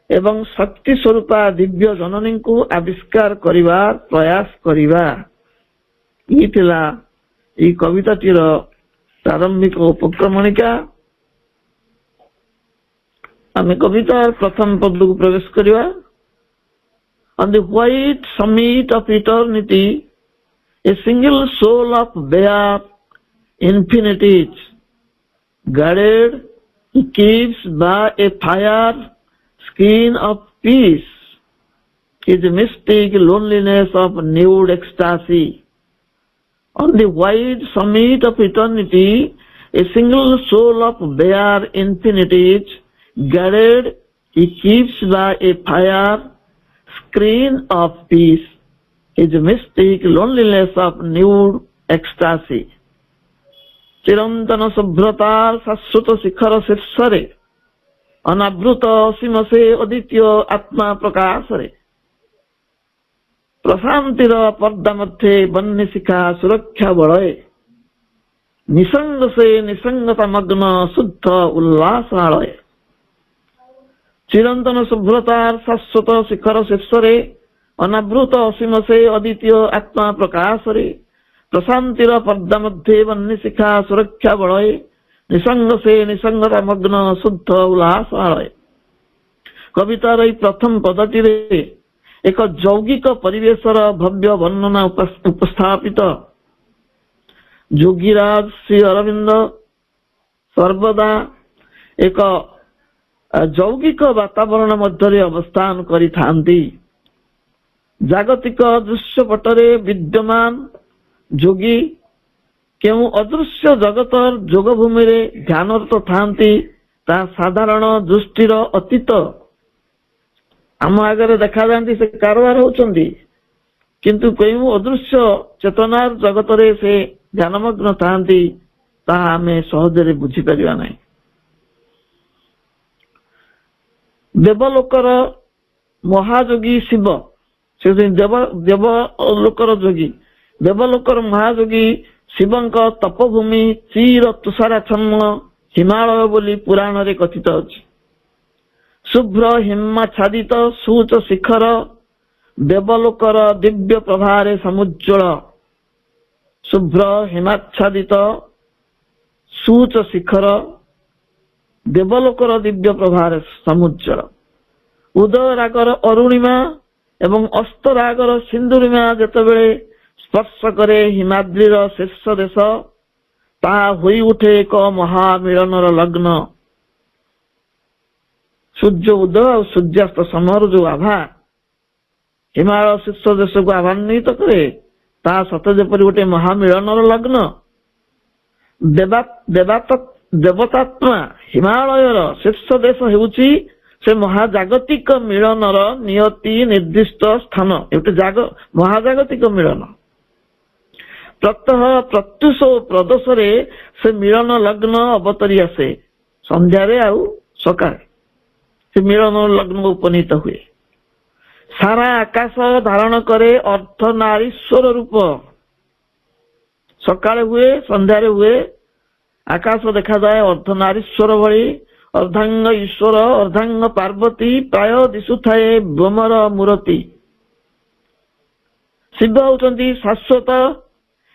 ଏବଂ ଶକ୍ତି ସ୍ୱରୂପା ଦିବ୍ୟ ଜନନୀଙ୍କୁ ଆବିଷ୍କାର କରିବା ପ୍ରୟାସ କରିବା। ଇଏ ଥିଲା ଏହି କବିତାଟିର ପ୍ରାରମ୍ଭିକ ଉପକ୍ରମଣିକା। ଆମେ କବିତାର ପ୍ରଥମ ପଦକୁ ପ୍ରବେଶ କରିବା। On the white summit of eternity, a single soul of bare infinitude, guarded keeps by a fire screen of peace, is the mystic loneliness of nude ecstasy. On the white summit of eternity, a single soul of bare infinitude, guarded he keeps by a fire screen of peace, is the mystic loneliness of nude ecstasy. চিরন্তন শুভ্রতার শাশ্বত শিখর শীর্ষরে অনাবৃত অসীম সে অদ্বিতীয় আত্মা প্রকাশরে প্রশান্তির পর্দা মধ্যে বন্যী শিখা সুরক্ষা বলয়ে নিসঙ্গ সে নিসঙ্গতা মগ্ন শুদ্ধ উল্লাসালয়ে। চিরন্তন শুভ্রতার শাশ্বত শিখর শীর্ষরে ଅନାବୃତ ଅସୀମ ସେ ଅଦ୍ୱିତୀୟ ଆତ୍ମା ପ୍ରକାଶରେ ପ୍ରଶାନ୍ତିର ପର୍ଦ୍ଦା ମଧ୍ୟରେ ବନ୍ୟ ଶିଖା ସୁରକ୍ଷା ବଳୟ ନିସଙ୍ଗ ସେ ନିସଙ୍ଗତା ମଗ୍ନ ଶୁଦ୍ଧ ଉଲ୍ଲାସ ଆଳୟ। କବିତାର ଏହି ପ୍ରଥମ ପଦଟିରେ ଏକ ଯୌଗିକ ପରିବେଶର ଭବ୍ୟ ବର୍ଣ୍ଣନା ଉପସ୍ଥାପିତ। ଯୋଗୀରାଜ ଶ୍ରୀ ଅରବିନ୍ଦ ସର୍ବଦା ଏକ ଯୌଗିକ ବାତାବରଣ ମଧ୍ୟରେ ଅବସ୍ଥାନ କରିଥାନ୍ତି। ଜାଗତିକ ଦୃଶ୍ୟପଟରେ ବିଦ୍ୟମାନ ଯୋଗୀ କେଉଁ ଅଦୃଶ୍ୟ ଜଗତର ଯୋଗଭୂମିରେ ଧ୍ୟାନରତ ଥାନ୍ତି ତାହା ସାଧାରଣ ଦୃଷ୍ଟିର ଅତୀତ। ଆମ ଆଗରେ ଦେଖାଯାଆନ୍ତି ସେ କାରବାର ହଉଛନ୍ତି, କିନ୍ତୁ କେଉଁ ଅଦୃଶ୍ୟ ଚେତନାର ଜଗତରେ ସେ ଧ୍ୟାନମଗ୍ନ ଥାନ୍ତି ତାହା ଆମେ ସହଜରେ ବୁଝିପାରିବା ନାହିଁ। ଦେବଲୋକର ମହାଯୋଗୀ ଶିବ, ସେ ଦେବଲୋକର ଯୋଗୀ, ଦେବଲୋକର ମହାଯୋଗୀ ଶିବଙ୍କ ତପଭୂମି ଚିର ତୁଷାରାଚ୍ଛନ୍ନ ହିମାଳୟ ବୋଲି ପୁରାଣରେ କଥିତ ଅଛି। ଶୁଭ୍ର ହିମାଚ୍ଛାଦିତ ସୂଚ ଶିଖର ଦେବଲୋକର ଦିବ୍ୟ ପ୍ରଭାରେ ସମୁଜ୍ଜ୍ୱଳ। ଶୁଭ୍ର ହିମାଚ୍ଛାଦିତ ସୂଚ ଶିଖର ଦେବଲୋକର ଦିବ୍ୟ ପ୍ରଭାରେ ସମୁଜ୍ଜ୍ୱଳ। ଉଦୟ ରାଗର ଅରୁଣିମା ଏବଂ ଅସ୍ତ ରାଗର ସିନ୍ଦୁରିମା ଯେତେବେଳେ ସ୍ପର୍ଶ କରେ ହିମାଦ୍ରିର ଶୀର୍ଷ ଦେଶ, ତାହା ହୋଇ ଉଠେ ଏକ ମହାମିଳନର ଲଗ୍ନ। ସୂର୍ଯ୍ୟ ଉଦୟ ଆଉ ସୂର୍ଯ୍ୟାସ୍ତ ସମୟର ଯୋଉ ଆଭା ହିମାଳୟ ଶୀର୍ଷ ଦେଶକୁ ଆଭାନ୍ୱିତ କରେ, ତାହା ସତ ଯେପରି ଗୋଟେ ମହାମିଳନର ଲଗ୍ନ। ଦେବତାତ୍ମା ହିମାଳୟର ଶୀର୍ଷ ଦେଶ ହେଉଛି ସେ ମହାଜାଗତିକ ମିଳନର ନିୟତି ନିର୍ଦ୍ଦିଷ୍ଟ ସ୍ଥାନ। ଗୋଟେ ମହାଜାଗତିକ ମିଳନ। ପ୍ରତ୍ୟହ ପ୍ରତ୍ୟୁଷ ଓ ପ୍ରଦୋଷରେ ସେ ମିଳନ ଲଗ୍ନ ଅବତରି ଆସେ। ସନ୍ଧ୍ୟାରେ ଆଉ ସକାଳେ ସେ ମିଳନ ଲଗ୍ନ ଉପନୀତ ହୁଏ। ସାରା ଆକାଶ ଧାରଣ କରେ ଅର୍ଦ୍ଧନାରୀଶ୍ୱର ରୂପ। ସକାଳେ ହୁଏ, ସନ୍ଧ୍ୟାରେ ହୁଏ। ଆକାଶ ଦେଖାଯାଏ ଅର୍ଦ୍ଧନାରୀଶ୍ୱର ଭଳି। ଅର୍ଦ୍ଧାଙ୍ଗ ଈଶ୍ୱର, ଅର୍ଦ୍ଧାଙ୍ଗ ପାର୍ବତୀ ପ୍ରାୟ ଦିଶୁଥାଏ ବ୍ରହ୍ମର ମୂରତି। ଶିବ ହେଉଛନ୍ତି ଶାଶ୍ୱତ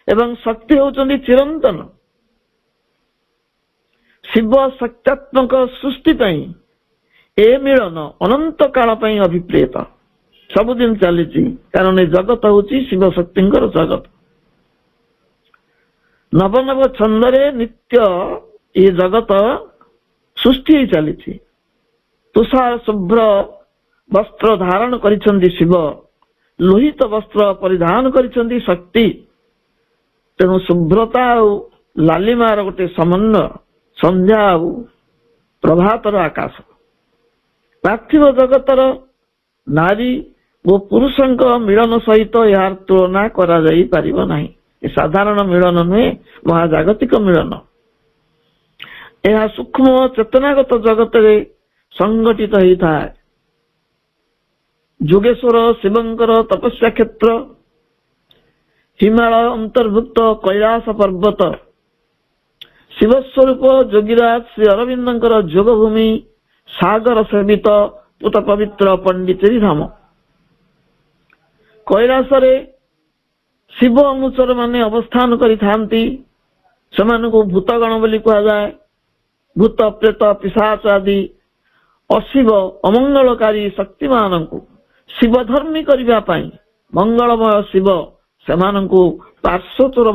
ଏବଂ ଶକ୍ତି ହେଉଛନ୍ତି ଚିରନ୍ତନ। ଶିବ ଶକ୍ତ୍ୟାତ୍ମକ ସୃଷ୍ଟି ପାଇଁ ଏ ମିଳନ ଅନନ୍ତ କାଳ ପାଇଁ ଅଭିପ୍ରେତ। ସବୁଦିନ ଚାଲିଛି, କାରଣ ଏ ଜଗତ ହେଉଛି ଶିବ ଶକ୍ତିଙ୍କର ଜଗତ। ନବ ନବ ଛନ୍ଦରେ ନିତ୍ୟ ଏ ଜଗତ ସୃଷ୍ଟି ହେଇ ଚାଲିଛି। ତୁଷାର ଶୁଭ୍ର ବସ୍ତ୍ର ଧାରଣ କରିଛନ୍ତି ଶିବ, ଲୋହିତ ବସ୍ତ୍ର ପରିଧାନ କରିଛନ୍ତି ଶକ୍ତି। ତେଣୁ ଶୁଭ୍ରତା ଆଉ ଲାଲିମାର ଗୋଟେ ସମନ୍ୱୟ, ସନ୍ଧ୍ୟା ଆଉ ପ୍ରଭାତର ଆକାଶ। ପାର୍ଥିବ ଜଗତର ନାରୀ ଓ ପୁରୁଷଙ୍କ ମିଳନ ସହିତ ଏହାର ତୁଳନା କରାଯାଇ ପାରିବ ନାହିଁ। ଏ ସାଧାରଣ ମିଳନ ନୁହେଁ, ମହାଜାଗତିକ ମିଳନ। ଏହା ସୂକ୍ଷ୍ମ ଚେତନାଗତ ଜଗତରେ ସଂଗଠିତ ହେଇଥାଏ। ଯୋଗେଶ୍ୱର ଶିବଙ୍କର ତପସ୍ୟା କ୍ଷେତ୍ର, ହିମାଳୟ ଅନ୍ତର୍ଭୁକ୍ତ କୈଳାସ ପର୍ବତ, ଶିବସ୍ୱରୂପ ଯୋଗୀରାଜ ଶ୍ରୀ ଅରବିନ୍ଦଙ୍କର ଯୋଗଭୂମି, ସାଗର ସେବିତ ପୁତ ପବିତ୍ର ପଣ୍ଡିଚେରୀ ଧାମ। କୈଳାସରେ ଶିବ ଅନୁଚର ମାନେ ଅବସ୍ଥାନ କରିଥାନ୍ତି। ସେମାନଙ୍କୁ ଭୂତଗଣ ବୋଲି କୁହାଯାଏ। ଭୂତ ପ୍ରେତ ପିଶାଚ ଆଦି ଅଶିବ ଅମଙ୍ଗଳକାରୀ ଶକ୍ତିମାନଙ୍କୁ ଶିବଧର୍ମୀ କରିବା ପାଇଁ ମଙ୍ଗଳମୟ ଶିବ ସେମାନଙ୍କୁ ପାର୍ଶ୍ୱଚର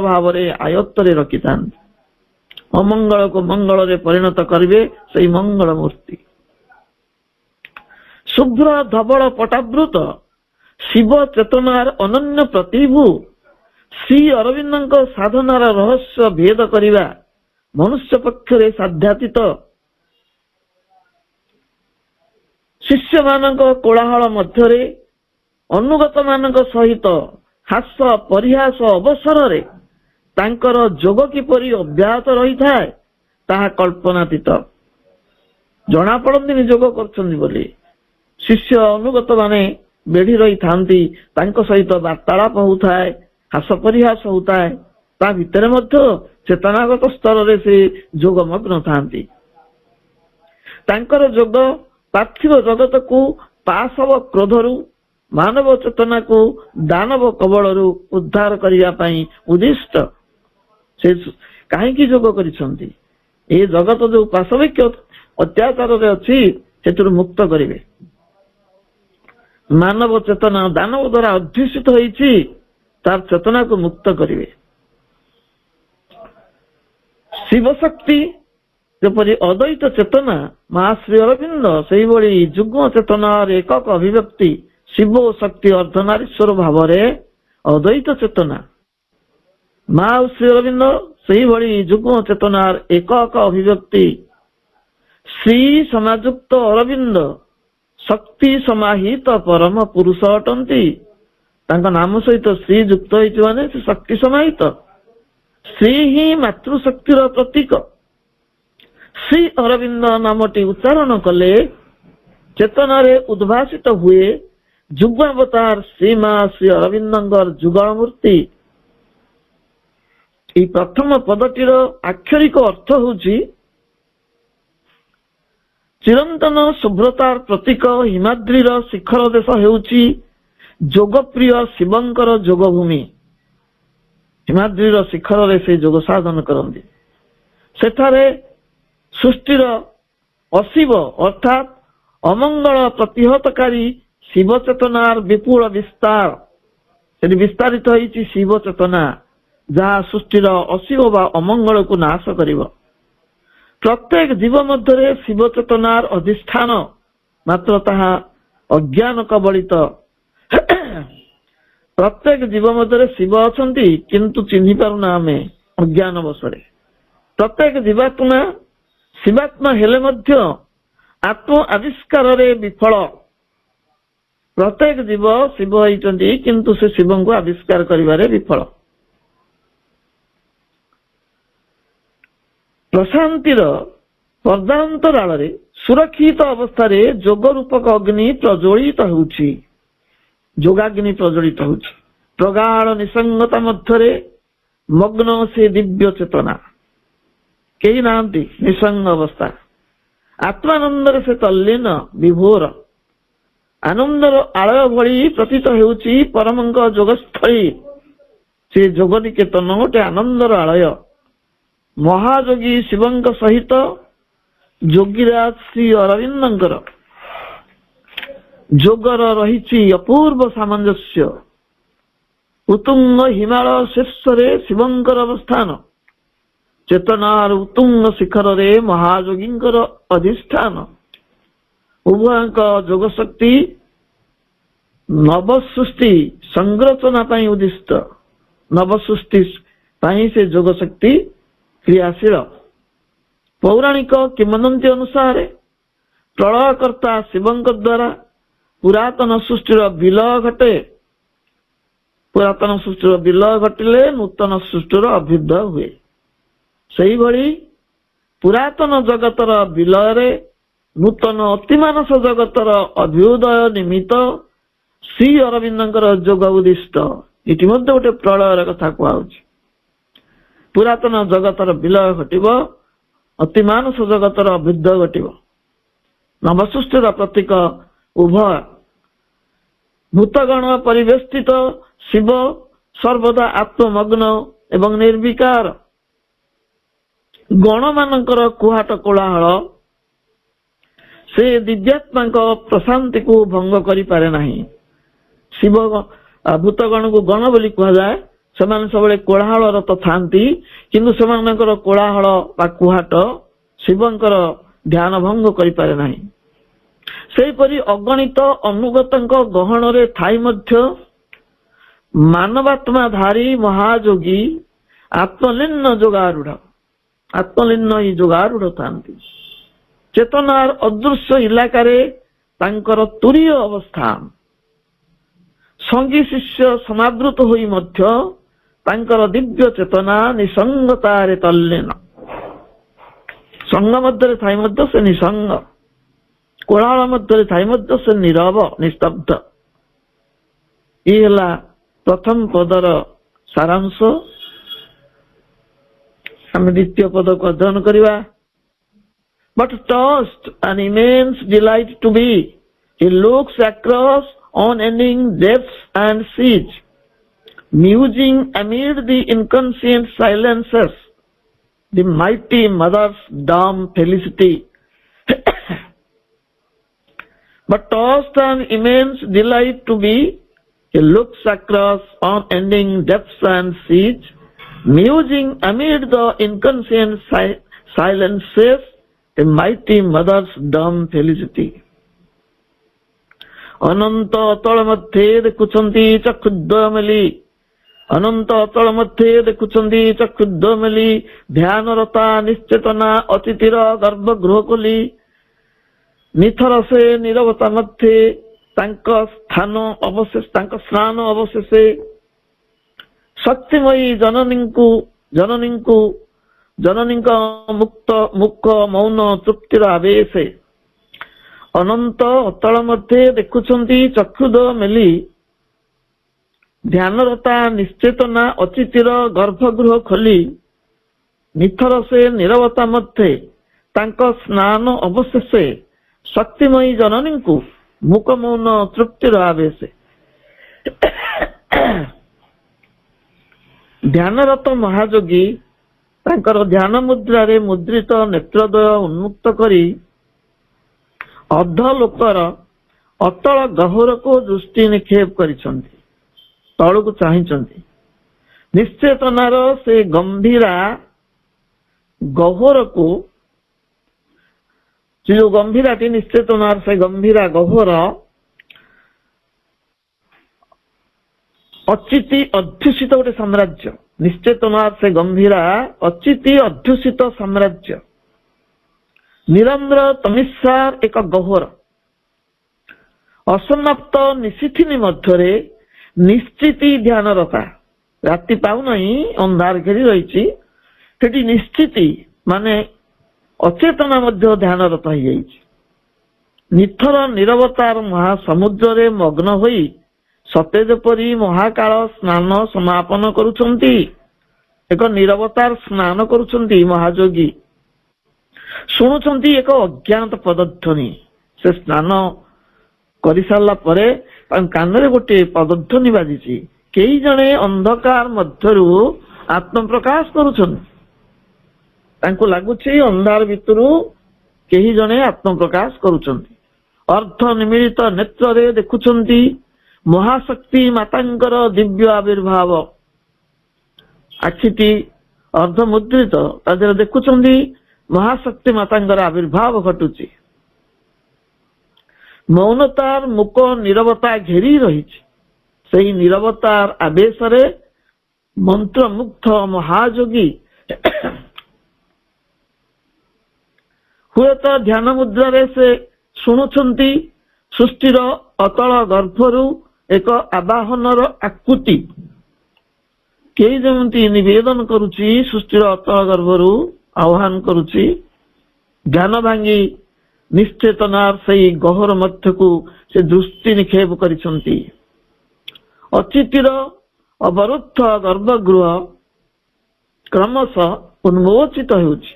ଭାବରେ ଆୟତ୍ତରେ ରଖିଥାନ୍ତି। ଅମଙ୍ଗଳକୁ ମଙ୍ଗଳରେ ପରିଣତ କରିବେ ସେଇ ମଙ୍ଗଳ ମୂର୍ତ୍ତି। ଶୁଭ୍ର ଧବଳ ପଟାବୃତ ଶିବ ଚେତନାର ଅନନ୍ୟ ପ୍ରତିଭୁ ଶ୍ରୀ ଅରବିନ୍ଦଙ୍କ ସାଧନାର ରହସ୍ୟ ଭେଦ କରିବା ମନୁଷ୍ୟ ପକ୍ଷରେ ସାଧ୍ୟାତୀତ। ଶିଷ୍ୟମାନଙ୍କ କୋଳାହଳ ମଧ୍ୟରେ ଅନୁଗତ ମାନଙ୍କ ସହିତ ହାସ ପରିହାସ ଅବସରରେ ତାଙ୍କର ଯୋଗ କିପରି ଅବ୍ୟାହତ ରହିଥାଏ ତାହା କଳ୍ପନାତୀତ। ଜଣାପଡ଼ନ୍ତିନି ଯୋଗ କରୁଛନ୍ତି ବୋଲି। ଶିଷ୍ୟ ଅନୁଗତ ମାନେ ବେଢି ରହିଥାନ୍ତି, ତାଙ୍କ ସହିତ ବାର୍ତ୍ତାଳାପ ହଉଥାଏ, ହାସ ପରିହାସ ହଉଥାଏ। ତା ଭିତରେ ମଧ୍ୟ ଚେତନାଗତ ସ୍ତରରେ ସେ ଯୋଗମଗ୍ନ ଥାନ୍ତି। ତାଙ୍କର ଯୋଗ ପାର୍ଥିବ ଜଗତକୁ ପାଶ ହବ କ୍ରୋଧରୁ, ମାନବ ଚେତନାକୁ ଦାନବ କବଳରୁ ଉଦ୍ଧାର କରିବା ପାଇଁ ଉଦ୍ଦିଷ୍ଟ ସେ କାହିଁକି ଯୋଗ କରିଛନ୍ତି? ଏ ଜଗତ ଯୋଉ ପାଶବିକ ଅତ୍ୟାଚାରରେ ଅଛି ସେଥିରୁ ମୁକ୍ତ କରିବେ। ମାନବ ଚେତନା ଦାନବ ଦ୍ୱାରା ଅଧ୍ୟୁଷିତ ହୋଇଛି, ତାର ଚେତନାକୁ ମୁକ୍ତ କରିବେ। ଶିବ ଶକ୍ତି ଯେପରି ଅଦ୍ୱୈତ ଚେତନା, ମା ଶ୍ରୀ ଅରବିନ୍ଦ ସେଇଭଳି ଯୁଗ୍ମ ଚେତନାର ଏକକ ଅଭିବ୍ୟକ୍ତି ଶିବ ଓ ଶକ୍ତି ଅର୍ଦ୍ଧନାରୀଶ୍ୱର ଭାବରେ ଅଦ୍ୱୈତ ଚେତନା। ମା ଓ ଶ୍ରୀ ଅରବିନ୍ଦ ସେଇଭଳି ଯୁଗ୍ମ ଚେତନାର ଏକକ ଅଭିବ୍ୟକ୍ତି ଶ୍ରୀ ସମାଯୁକ୍ତ ଅରବିନ୍ଦ ଶକ୍ତି ସମାହିତ ପରମ ପୁରୁଷ ଅଟନ୍ତି। ତାଙ୍କ ନାମ ସହିତ ଶ୍ରୀ ଯୁକ୍ତ ହେଇଛି ମାନେ ସେ ଶକ୍ତି ସମାହିତ। ଶ୍ରୀ ହିଁ ମାତୃଶକ୍ତିର ପ୍ରତୀକ। ଶ୍ରୀ ଅରବିନ୍ଦ ନାମଟି ଉଚ୍ଚାରଣ କଲେ ଚେତନାରେ ଉଦ୍ଭାସିତ ହୁଏ ଯୁଗ୍ମାବତାର ଶ୍ରୀମା ଶ୍ରୀ ଅରବିନ୍ଦଙ୍କର ଯୁଗଳ ମୂର୍ତ୍ତି। এই ପ୍ରଥମ ପଦଟିର ଆକ୍ଷରିକ ଅର୍ଥ ହେଉଛି ଚିରନ୍ତନ ଶୁଭ୍ରତାର ପ୍ରତୀକ। ହିମାଦ୍ରୀର ଶିଖର ଦେଶ ହେଉଛି ଯୋଗପ୍ରିୟ ଶିବଙ୍କର ଯୋଗଭୂମି। ହିମାଦ୍ରୀର ଶିଖରରେ ସେ ଯୋଗ ସାଧନ କରନ୍ତି। ସେଠାରେ ସୃଷ୍ଟିର ଅଶିବ ଅର୍ଥାତ୍ ଅମଙ୍ଗଳ ପ୍ରତିହତକାରୀ ଶିବ ଚେତନାର ବିପୁଳ ବିସ୍ତାର। ସେଠି ବିସ୍ତାରିତ ହୋଇଛି ଶିବ ଚେତନା, ଯାହା ସୃଷ୍ଟିର ଅଶିବ ବା ଅମଙ୍ଗଳକୁ ନାଶ କରିବ। ପ୍ରତ୍ୟେକ ଜୀବ ମଧ୍ୟରେ ଶିବ ଚେତନାର ଅଧିଷ୍ଠାନ, ମାତ୍ର ତାହା ଅଜ୍ଞାନ କବଳିତ। ପ୍ରତ୍ୟେକ ଜୀବ ମଧ୍ୟରେ ଶିବ ଅଛନ୍ତି, କିନ୍ତୁ ଚିହ୍ନି ପାରୁନା ଆମେ ଅଜ୍ଞାନ ବଶରେ। ପ୍ରତ୍ୟେକ ଜୀବାତ୍ମା ଶିବାତ୍ମା ହେଲେ ମଧ୍ୟ ଆତ୍ମ ଆବିଷ୍କାରରେ ବିଫଳ। ପ୍ରତ୍ୟେକ ଜୀବ ଶିବ ହେଇଛନ୍ତି, କିନ୍ତୁ ସେ ଶିବଙ୍କୁ ଆବିଷ୍କାର କରିବାରେ ବିଫଳ। ପ୍ରଶାନ୍ତିର ପର୍ଦ୍ଦାନ୍ତରାଳରେ ସୁରକ୍ଷିତ ଅବସ୍ଥାରେ ଯୋଗ ରୂପକ ଅଗ୍ନି ପ୍ରଜ୍ୱଳିତ ହେଉଛି। ଯୋଗାଗ୍ନି ପ୍ରଜ୍ୱଳିତ ହେଉଛି। ପ୍ରଗାଢ଼ ନିସଙ୍ଗତା ମଧ୍ୟରେ ମଗ୍ନ ସେ ଦିବ୍ୟ ଚେତନା। କେହି ନାହାନ୍ତି, ନିସଙ୍ଗ ଅବସ୍ଥା। ଆତ୍ମାନନ୍ଦରେ ସେ ତଲ୍ଲୀନ ବିଭୋର। ଆନନ୍ଦର ଆଳୟ ଭଳି ପ୍ରତୀତ ହେଉଛି ପରମଙ୍କ ଯୋଗସ୍ଥଳୀ। ସେ ଯୋଗ ନିକେତନ ଗୋଟେ ଆନନ୍ଦର ଆଳୟ। ମହାଯୋଗୀ ଶିବଙ୍କ ସହିତ ଯୋଗୀରାଜ ଶ୍ରୀ ଅରବିନ୍ଦଙ୍କର ଯୋଗର ରହିଛି ଅପୂର୍ବ ସାମଞ୍ଜସ୍ୟ। ଉତ୍ତୁଙ୍ଗ ହିମାଳୟ ଶୀର୍ଷରେ ଶିବଙ୍କର ଅବସ୍ଥାନ, ଚେତନାର ଉତ୍ତୁଙ୍ଗ ଶିଖରରେ ମହାଯୋଗୀଙ୍କର ଅଧିଷ୍ଠାନ। ଉଭୟଙ୍କ ଯୋଗ ଶକ୍ତି ନବସୃଷ୍ଟି ସଂରଚନା ପାଇଁ ଉଦ୍ଦିଷ୍ଟ। ନବସୃଷ୍ଟି ପାଇଁ ସେ ଯୋଗ ଶକ୍ତି କ୍ରିୟାଶୀଳ। ପୌରାଣିକ କିମ୍ବଦନ୍ତୀ ଅନୁସାରେ ପ୍ରଳୟକର୍ତ୍ତା ଶିବଙ୍କ ଦ୍ୱାରା ପୁରାତନ ସୃଷ୍ଟିର ବିଲୟ ଘଟେ। ପୁରାତନ ସୃଷ୍ଟିର ବିଲୟ ଘଟିଲେ ନୂତନ ସୃଷ୍ଟିର ଅଭ୍ୟୁଦୟ ହୁଏ। ସେହିଭଳି ପୁରାତନ ଜଗତର ବିଲୟରେ ନୂତନ ଅତିମାନସ ଜଗତର ଅଭ୍ୟୁଦୟ ନିମିତ୍ତ ଶ୍ରୀ ଅରବିନ୍ଦଙ୍କର ଯୋଗ ଉଦ୍ଦିଷ୍ଟ। ଏଠି ମଧ୍ୟ ଗୋଟେ ପ୍ରଳୟର କଥା କୁହାଯାଉଛି। ପୁରାତନ ଜଗତର ବିଲୟ ଘଟିବ, ଅତିମାନସ ଜଗତର ଅଭ୍ୟୁଦୟ ଘଟିବ। ନବସୃଷ୍ଟିର ପ୍ରତୀକ ଉଭୟ। ଭୂତଗଣ ପରିବେଷ୍ଟିତ ଶିବ ସର୍ବଦା ଆତ୍ମମଗ୍ନ ଏବଂ ନିର୍ବିକାର। ଗଣମାନଙ୍କର କୁହାଟ କୋଳାହଳ ସେ ଦିବ୍ୟାତ୍ମାଙ୍କ ପ୍ରଶାନ୍ତିକୁ ଭଙ୍ଗ କରିପାରେ ନାହିଁ। ଶିବ ଭୂତଗଣକୁ ଗଣ ବୋଲି କୁହାଯାଏ। ସେମାନେ ସବୁବେଳେ କୋଳାହଳରତ ଥାନ୍ତି, କିନ୍ତୁ ସେମାନଙ୍କର କୋଳାହଳ ବା କୁହାଟ ଶିବଙ୍କର ଧ୍ୟାନ ଭଙ୍ଗ କରିପାରେ ନାହିଁ। ସେହିପରି ଅଗଣିତ ଅନୁଗତଙ୍କ ଗହଣରେ ଥାଇ ମଧ୍ୟ ମାନବାତ୍ମାଧାରୀ ମହାଯୋଗୀ ଆତ୍ମଲୀନ ଯୋଗାରୂଢ। ଆତ୍ମଲୀନ ହିଁ ଯୋଗାରୂଢ ଥାନ୍ତି। ଚେତନାର ଅଦୃଶ୍ୟ ଇଲାକାରେ ତାଙ୍କର ତୁରୀୟ ଅବସ୍ଥାନ। ସଙ୍ଗୀ ଶିଷ୍ୟ ସମାବୃତ ହୋଇ ମଧ୍ୟ ତାଙ୍କର ଦିବ୍ୟ ଚେତନା ନିସଙ୍ଗତାରେ ତଲ୍ଲୀନ। ସଙ୍ଗ ମଧ୍ୟରେ ଥାଇ ମଧ୍ୟ ସେ ନିସଙ୍ଗ। କୋଳାହଳ ମଧ୍ୟରେ ଥାଇ ମଧ୍ୟ ସେ ନୀରବ ନିସ୍ତବ୍ଧ। ଇଏ ହେଲା ପ୍ରଥମ ପଦର ସାରାଂଶ। ଆମେ ଦ୍ୱିତୀୟ ପଦକୁ ଅଧ୍ୟୟନ କରିବା। But tossed an immense delight to be He looks across unending depths and sees, musing amid the inconscient silences, the mighty mother's dumb felicity. But tossed an immense delight to be, he looks across unending depths and sees, musing amid the inconscient silences, the mighty mother's dumb felicity. ଅନନ୍ତ ଅତଳ ମଧ୍ୟରେ ଦେଖୁଛନ୍ତି ଚକ୍ଷୁଦ୍ୱୟ ମେଲି, ଅନନ୍ତ ଅତଳ ମଧ୍ୟରେ ଦେଖୁଛନ୍ତି ଚକ୍ଷୁଦ୍ୱୟ ମେଲି, ଧ୍ୟାନରତା ନିଶ୍ଚେତନା ଅତିଥିର ଗର୍ଭଗୃହ ଖୋଲି, ନିଥର ସେ ନୀରବତା ମଧ୍ୟରେ ତାଙ୍କ ସ୍ନାନ ଅବଶେଷେ ଶକ୍ତିମୟୀ ଜନନୀଙ୍କ ମୁଖ ମୌନ ତୃପ୍ତିର ଆବେଶେ। ଅନନ୍ତ ଅତଳ ମଧ୍ୟରେ ଦେଖୁଛନ୍ତି ଚକ୍ଷୁଦ୍ୱୟ ମେଲି, ଧ୍ୟାନରତା ନିଶ୍ଚେତନା ଅତିଥିର ଗର୍ଭଗୃହ ଖୋଲି, ନିଥର ସେ ନୀରବତା ମଧ୍ୟରେ ତାଙ୍କ ସ୍ନାନ ଅବଶେଷେ ଶକ୍ତିମୟୀ ଜନନୀଙ୍କୁ ମୁକ ମୌନ ତୃପ୍ତିର ଆବେଶେ। ଧ୍ୟାନରତ ମହାଯୋଗୀ ତାଙ୍କର ଧ୍ୟାନ ମୁଦ୍ରାରେ ମୁଦ୍ରିତ ନେତ୍ରଦ୍ୱୟ ଉନ୍ମୁକ୍ତ କରି ଅର୍ଦ୍ଧ ଲୋକର ଅତଳ ଗହ୍ୱରକୁ ଦୃଷ୍ଟି ନିକ୍ଷେପ କରିଛନ୍ତି, ତଳକୁ ଚାହିଁଛନ୍ତି। ନିଶ୍ଚେତନାର ସେ ଗମ୍ଭୀରା ଗହ୍ୱରକୁ, ଯୋଉ ଗମ୍ଭୀରାଟି ନିଶ୍ଚେତନାର ସେ ଗମ୍ଭୀରା ଗହ୍ୱର ଅଚିତି ଅଧ୍ୟୁଷିତ ଗୋଟେ ସାମ୍ରାଜ୍ୟ, ନିଶ୍ଚେତନାର ସେ ଗମ୍ଭୀରା ଅଚିତି ଅଧ୍ୟୁଷିତ ସାମ୍ରାଜ୍ୟ, ନିରନ୍ଦ୍ର ତମିସାର ଏକ ଗହ୍ୱର, ଅସମାପ୍ତ ନିଶିଥିନୀ ମଧ୍ୟରେ ନିଶ୍ଚିତି ଧ୍ୟାନରତା। ରାତି ପାଉନାହିଁ, ଅନ୍ଧାର ଘେରି ରହିଛି, ସେଠି ନିଶ୍ଚିତି ମାନେ ଅଚେତନା ମଧ୍ୟ ଧ୍ୟାନରତ ହେଇଯାଇଛି। ନିଥର ନୀରବତାର ମହାସମୁଦ୍ରରେ ମଗ୍ନ ହୋଇ ସତେ ଯେପରି ମହାକାଳ ସ୍ନାନ ସମାପନ କରୁଛନ୍ତି, ଏକ ନୀରବତାର ସ୍ନାନ କରୁଛନ୍ତି ମହାଯୋଗୀ। ଶୁଣୁଛନ୍ତି ଏକ ଅଜ୍ଞାତ ପଦଧ୍ୱନି। ସେ ସ୍ନାନ କରିସାରିଲା ପରେ ତାଙ୍କ କାନରେ ଗୋଟିଏ ପଦଧ୍ୱନି ବାଜିଛି। କେହି ଜଣେ ଅନ୍ଧକାର ମଧ୍ୟରୁ ଆତ୍ମପ୍ରକାଶ କରୁଛନ୍ତି। ତାଙ୍କୁ ଲାଗୁଛି ଅନ୍ଧାର ଭିତରୁ କେହି ଜଣେ ଆତ୍ମପ୍ରକାଶ କରୁଛନ୍ତି। ଅର୍ଦ୍ଧ ନିମୀଳିତ ନେତ୍ରରେ ଦେଖୁଛନ୍ତି ମହାଶକ୍ତି ମାତାଙ୍କର ଦିବ୍ୟ ଆବିର୍ଭାବ। ଆଖିଟି ଅର୍ଦ୍ଧ ମୁଦ୍ରିତ, ତା ଦେହରେ ଦେଖୁଛନ୍ତି ମହାଶକ୍ତି ମାତାଙ୍କର ଆବିର୍ଭାବ ଘଟୁଛି। ମୌନତାର ମୁକ ନୀରବତା ଘେରି ରହିଛି। ସେହି ନୀରବତାର ଆବେଶରେ ମନ୍ତ୍ରମୁଗ୍ଧ ମହାଯୋଗୀ ହୁଏତ ଧ୍ୟାନ ମୁଦ୍ରାରେ ସେ ଶୁଣୁଛନ୍ତି ସୃଷ୍ଟିର ଅତଳ ଗର୍ଭରୁ ଏକ ଆବାହନର ଆକୁତି। କେହି ଯେମିତି ନିବେଦନ କରୁଛି, ସୃଷ୍ଟିର ଅତଳ ଗର୍ଭରୁ ଆହ୍ୱାନ କରୁଛି। ଜ୍ଞାନ ଭାଙ୍ଗି ନିଶ୍ଚେତନାର ସେହି ଗହ୍ୱର ମଧ୍ୟକୁ ସେ ଦୃଷ୍ଟି ନିକ୍ଷେପ କରିଛନ୍ତି। ଅଚିତିର ଅବରୁଦ୍ଧ ଗର୍ଭଗୃହ କ୍ରମଶଃ ଉନ୍ମୋଚିତ ହେଉଛି।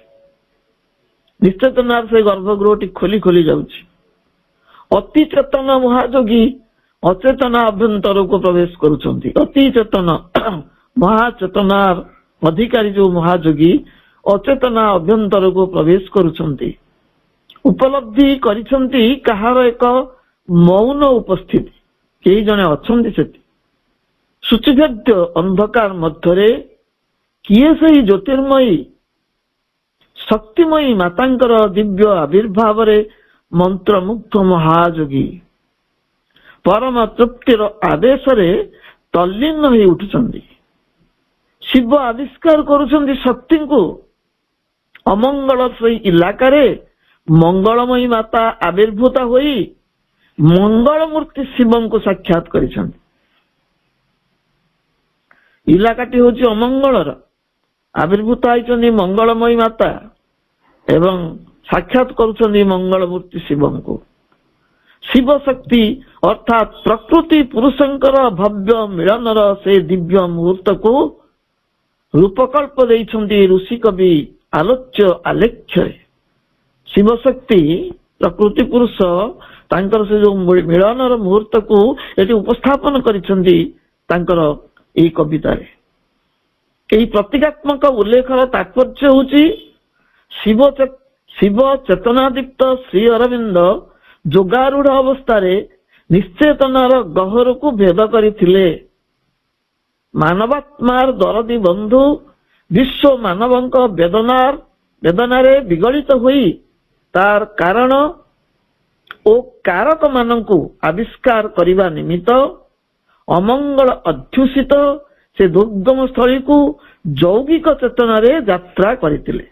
ନିଶ୍ଚେତନାର ସେହି ଗର୍ଭଗୃହଟି ଖୋଲି ଖୋଲି ଯାଉଛି। ଅତି ଚେତନ ମହାଯୋଗୀ ଅଚେତନା ଅଭ୍ୟନ୍ତରକୁ ପ୍ରବେଶ କରୁଛନ୍ତି। ଅତି ଚେତନ ମହାଚେତନାର ଅଧିକାରୀ ଯୋଉ ମହାଯୋଗୀ ଅଚେତନା ଅଭ୍ୟନ୍ତରକୁ ପ୍ରବେଶ କରୁଛନ୍ତି। ଉପଲବ୍ଧି କରିଛନ୍ତି କାହାର ଏକ ମୌନ ଉପସ୍ଥିତି। କେହି ଜଣେ ଅଛନ୍ତି ସେଠି। ସୂଚିଭେଦ୍ୟ ଅନ୍ଧକାର ମଧ୍ୟରେ କିଏ ସେହି ଜ୍ୟୋତିର୍ମୟୀ ଶକ୍ତିମୟୀ ମାତାଙ୍କର ଦିବ୍ୟ ଆବିର୍ଭାବରେ ମନ୍ତ୍ରମୁଗ୍ଧ ମହାଯୋଗୀ ପରମ ତୃପ୍ତିର ଆଦେଶରେ ତଲ୍ଲୀନ ହୋଇ ଉଠୁଛନ୍ତି। ଶିବ ଆବିଷ୍କାର କରୁଛନ୍ତି ଶକ୍ତିଙ୍କୁ। ଅମଙ୍ଗଳ ସେଇ ଇଲାକାରେ ମଙ୍ଗଳମୟୀ ମାତା ଆବିର୍ଭୂତ ହୋଇ ମଙ୍ଗଳ ମୂର୍ତ୍ତି ଶିବଙ୍କୁ ସାକ୍ଷାତ କରିଛନ୍ତି। ଇଲାକାଟି ହଉଛି ଅମଙ୍ଗଳର, ଆବିର୍ଭୂତ ହେଇଛନ୍ତି ମଙ୍ଗଳମୟୀ ମାତା ଏବଂ ସାକ୍ଷାତ କରୁଛନ୍ତି ମଙ୍ଗଳ ମୂର୍ତ୍ତି ଶିବଙ୍କୁ। ଶିବ ଶକ୍ତି ଅର୍ଥାତ୍ ପ୍ରକୃତି ପୁରୁଷଙ୍କର ଭବ୍ୟ ମିଳନର ସେ ଦିବ୍ୟ ମୁହୂର୍ତ୍ତକୁ ରୂପକଳ୍ପ ଦେଇଛନ୍ତି ଋଷି କବି ଆଲୋଚ୍ୟ ଆଲେଖ୍ୟରେ। ଶିବଶକ୍ତି ପ୍ରକୃତି ପୁରୁଷ ତାଙ୍କର ସେ ଯୋଉ ମିଳନର ମୁହୂର୍ତ୍ତକୁ ଏଠି ଉପସ୍ଥାପନ କରିଛନ୍ତି ତାଙ୍କର ଏଇ କବିତାରେ। ଏହି ପ୍ରତୀକାତ୍ମକ ଉଲ୍ଲେଖର ତାତ୍ପର୍ଯ୍ୟ ହଉଛି ଶିବ ଚେତନାଦୀପ୍ତ ଶ୍ରୀ ଅରବିନ୍ଦ ଯୋଗାରୂଢ ଅବସ୍ଥାରେ ନିଶ୍ଚେତନାର ଗହରକୁ ଭେଦ କରିଥିଲେ। ମାନବାତ୍ମାର ଦରଦୀ ବନ୍ଧୁ ବିଶ୍ୱ ମାନବଙ୍କ ବେଦନାରେ ବିଗଳିତ ହୋଇ ତାର କାରଣ ଓ କାରକ ମାନଙ୍କୁ ଆବିଷ୍କାର କରିବା ନିମିତ୍ତ ଅମଙ୍ଗଳ ଅଧ୍ୟୁଷିତ ସେ ଦୁର୍ଗମ ସ୍ଥଳୀକୁ ଯୌଗିକ ଚେତନାରେ ଯାତ୍ରା କରିଥିଲେ।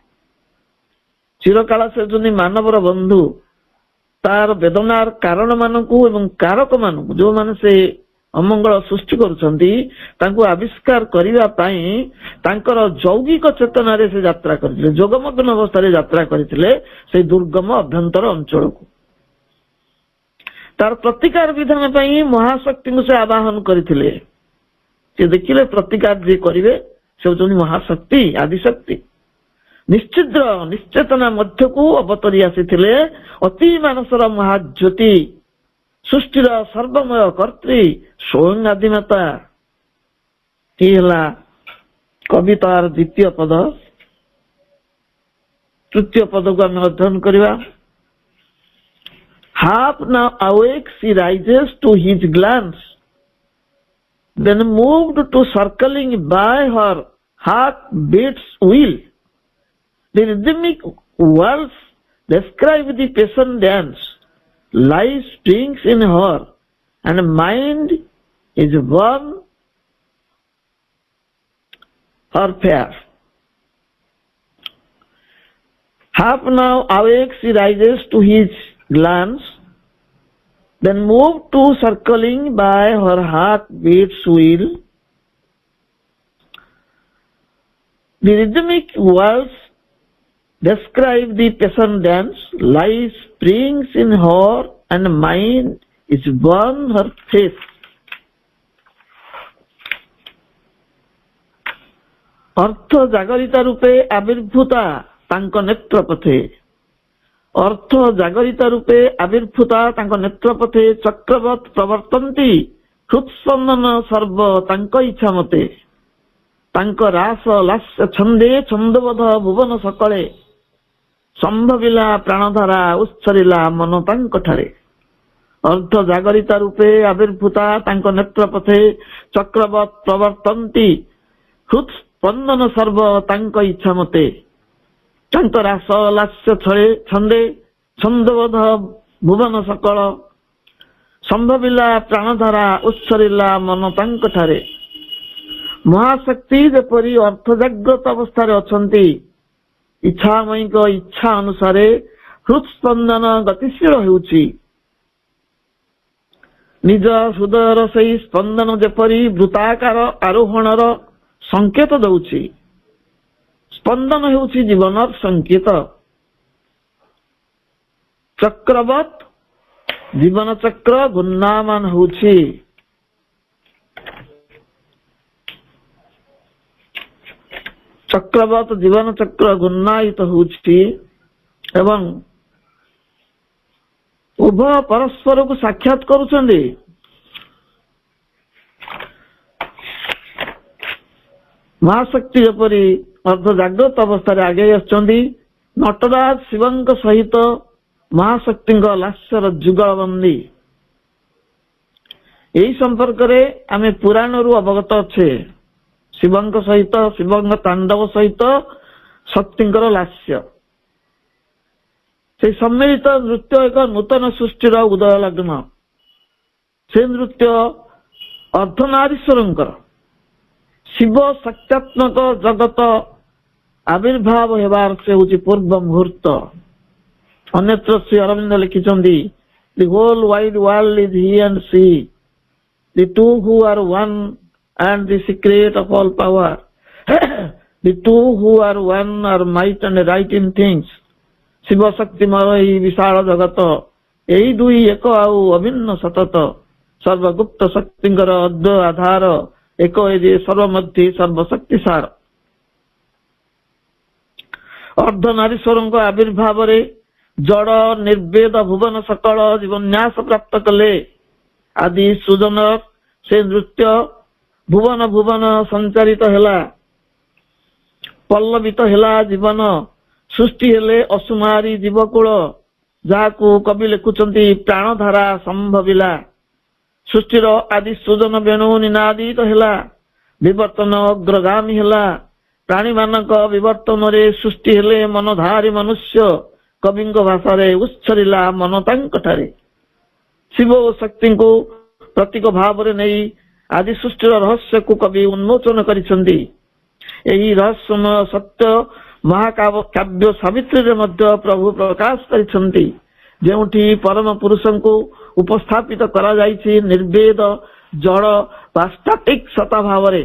ଚିରକାଳ ସେ ହେଉଛନ୍ତି ମାନବର ବନ୍ଧୁ। ତାର ବେଦନାର କାରଣ ମାନଙ୍କୁ ଏବଂ କାରକ ମାନଙ୍କୁ, ଯୋଉମାନେ ସେ ଅମଙ୍ଗଳ ସୃଷ୍ଟି କରୁଛନ୍ତି, ତାଙ୍କୁ ଆବିଷ୍କାର କରିବା ପାଇଁ ତାଙ୍କର ଯୌଗିକ ଚେତନାରେ ସେ ଯାତ୍ରା କରିଥିଲେ, ଯୋଗମଗ୍ନ ଅବସ୍ଥାରେ ଯାତ୍ରା କରିଥିଲେ ସେଇ ଦୁର୍ଗମ ଅଭ୍ୟନ୍ତର ଅଞ୍ଚଳକୁ। ତାର ପ୍ରତିକାର ବିଧାନ ପାଇଁ ମହାଶକ୍ତିଙ୍କୁ ସେ ଆବାହନ କରିଥିଲେ। ସେ ଦେଖିଲେ ପ୍ରତିକାର ଯିଏ କରିବେ ସେ ହେଉଛନ୍ତି ମହାଶକ୍ତି, ଆଦିଶକ୍ତି। ନିଶ୍ଚିଦ୍ର ନିଶ୍ଚେତନା ମଧ୍ୟକୁ ଅବତରି ଆସିଥିଲେ ଅତି ମାନସର ମହାଜ୍ୟୋତି, ସୃଷ୍ଟିର ସର୍ବମୟ କର୍ତ୍ରୀ ସ୍ୱୟଂ ଆଦିମାତା। ଇଏ ହେଲା କବିତାର ଦ୍ୱିତୀୟ ପଦ। ତୃତୀୟ ପଦକୁ ଆମେ ଅଧ୍ୟୟନ କରିବା। Half now awake she rises to his glance, then moved to circling by her heart beats will. The rhythmic words describe the passion dance. Life springs in her, and mind is born her fair. Half now awake she rises to his glance, then moved to circling by her heart beats will. The rhythmic words describe the passion dance. Life springs in her, and mind is born her face. अर्थ जागरिता रूपे आविर्भूता तांको नेत्रपथे। अर्थ जागरिता रूपे आविर्भूता तांको नेत्रपथे चक्रवत प्रवर्तन्ति हृत्स्पंदन सर्व तांको इच्छा मते। तांको रास लास्य छंदे छंदबोध भुवन सकले संभविला प्राणधारा उत्सरिला मन तांको ठारे। अर्थ जागरिता रूपे आविर्भूता तांको नेत्रपथे चक्रवत प्रवर्तन्ति हृत्स्पंदन सर्व तांको इच्छा मते। तांको रास लास्य छंदे छंदबोध भुवन सकल संभविला प्राणधारा उत्सरिला मन तांको ठारे। महाशक्ति जेपरी अर्थ जाग्रत अवस्था अछंती, इच्छामयी इच्छा अनुसार हृत्स्पंदन गतिशील होउछि। निज हृदयर सही स्पंदन जेपरी वृत्ताकार आरोहणर संकेत दउछि। स्पंदन हेउछि जीवनर संकेत। चक्रवत जीवन चक्र घूर्णायमान होउछि। चक्रवत जीवन चक्र घूर्णायित होउछि एवं उभय परस्पर को साक्षात करुछन्ति। महाशक्ति जेपरी अर्ध जाग्रत अवस्था आगे आछन्ति। नटराज शिवंक सहित महाशक्ति लास्यर जुगलबंदी। यही संपर्क रे आमे पुराण रु अवगत अच्छे। शिवंक सहित शिवंक तांडव सहित शक्तिंकर लास्य से सम्मिलित नृत्य एक नूतन सृष्टिर उदय लग्न। से नृत्य अर्धनारीश्वरंकर शिव शक्त्यात्मक जगत आविर्भाव हेबार से होची पूर्व मुहूर्त। अन्यत्र Shri Arvind लिखिछन्ति, the whole wide world is he and she, the two who are one and the secret of all power, the two who are one are might and right in things. Shiv शक्तिमय विशाल जगत यही दुई एक आउ अभिन्न सतत सर्वगुप्त शक्तिंकर अद्वय आधार एक जे सर्वमध्य सर्वशक्तिसार। अर्धनारीश्वर आविर्भाव ଜଡ ନିର୍ବେଦ ଭୁବନ ସକଳ ଜୀବନ୍ୟାସ ପ୍ରାପ୍ତ କଲେ। ଆଦି ସୃଜନ ସେ ନୃତ୍ୟ ଭୁବନ ଭୁବନ ସଞ୍ଚାରିତ ହେଲା, ପଲ୍ଲବିତ ହେଲା ଜୀବନ। ସୃଷ୍ଟି ହେଲେ ଅସୁମାରୀ ଜୀବକୁଳ, ଯାହାକୁ କବି ଲେଖୁଛନ୍ତି ପ୍ରାଣଧାରା ସମ୍ଭବିଲା। ସୃଷ୍ଟିର ଆଦି ସୃଜନ ବେଣୁ ନିନାଦିତ ହେଲା, ବିବର୍ତ୍ତନ ଅଗ୍ରଗାମୀ ହେଲା। ପ୍ରାଣୀମାନଙ୍କ ବିବର୍ତ୍ତନରେ ସୃଷ୍ଟି ହେଲେ ମନଧାରୀ ମନୁଷ୍ୟ। କବିଙ୍କ ଭାଷାରେ ଉଚ୍ଛରିଲା ମନ ତାଙ୍କଠାରେ। ଶିବ ଓ ଶକ୍ତିଙ୍କୁ ପ୍ରତୀକ ଭାବରେ ନେଇ ଆଦି ସୃଷ୍ଟିର ରହସ୍ୟକୁ କବି ଉନ୍ମୋଚନ କରିଛନ୍ତି। ଏହି ରହସ୍ୟମୟ ସତ୍ୟ ମହାକାବ୍ୟ ସାବିତ୍ରୀରେ ମଧ୍ୟ ପ୍ରଭୁ ପ୍ରକାଶ କରିଛନ୍ତି, ଯେଉଁଠି ପରମ ପୁରୁଷଙ୍କୁ ଉପସ୍ଥାପିତ କରାଯାଇଛି ନିର୍ବେଦ ଜଡ ବା ଷ୍ଟାଟିକ ସତ୍ତା ଭାବରେ।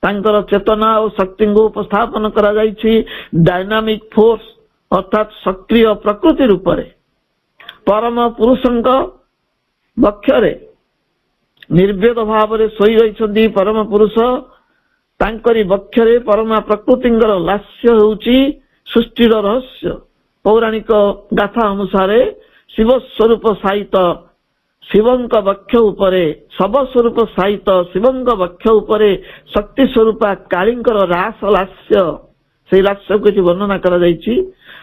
ତାଙ୍କର ଚେତନା ଓ ଶକ୍ତିଙ୍କୁ ଉପସ୍ଥାପନ କରାଯାଇଛି ଡାଇନାମିକ ଫୋର୍ସ ଅର୍ଥାତ୍ ସକ୍ରିୟ ପ୍ରକୃତି ରୂପରେ। ପରମ ପୁରୁଷଙ୍କ ବକ୍ଷରେ ନିର୍ବେଦ ଭାବରେ ଶୋଇ ରହିଛନ୍ତି ପରମ ପୁରୁଷ। ତାଙ୍କରି ବକ୍ଷରେ ପରମା ପ୍ରକୃତିଙ୍କର ଲାସ୍ୟ ହେଉଛି ସୃଷ୍ଟିର ରହସ୍ୟ। ପୌରାଣିକ ଗାଥା ଅନୁସାରେ ଶିବ ସ୍ୱରୂପ ସାହିତ୍ୟ ଶିବଙ୍କ ବକ୍ଷ ଉପରେ, ଶବ ସ୍ୱରୂପ ସାହିତ୍ୟ ଶିବଙ୍କ ବକ୍ଷ ଉପରେ ଶକ୍ତି ସ୍ୱରୂପା କାଳୀଙ୍କର ରାସ ଲାସ୍ୟ, ସେଇ ଲାସ୍ୟକୁ ଏଠି ବର୍ଣ୍ଣନା କରାଯାଇଛି।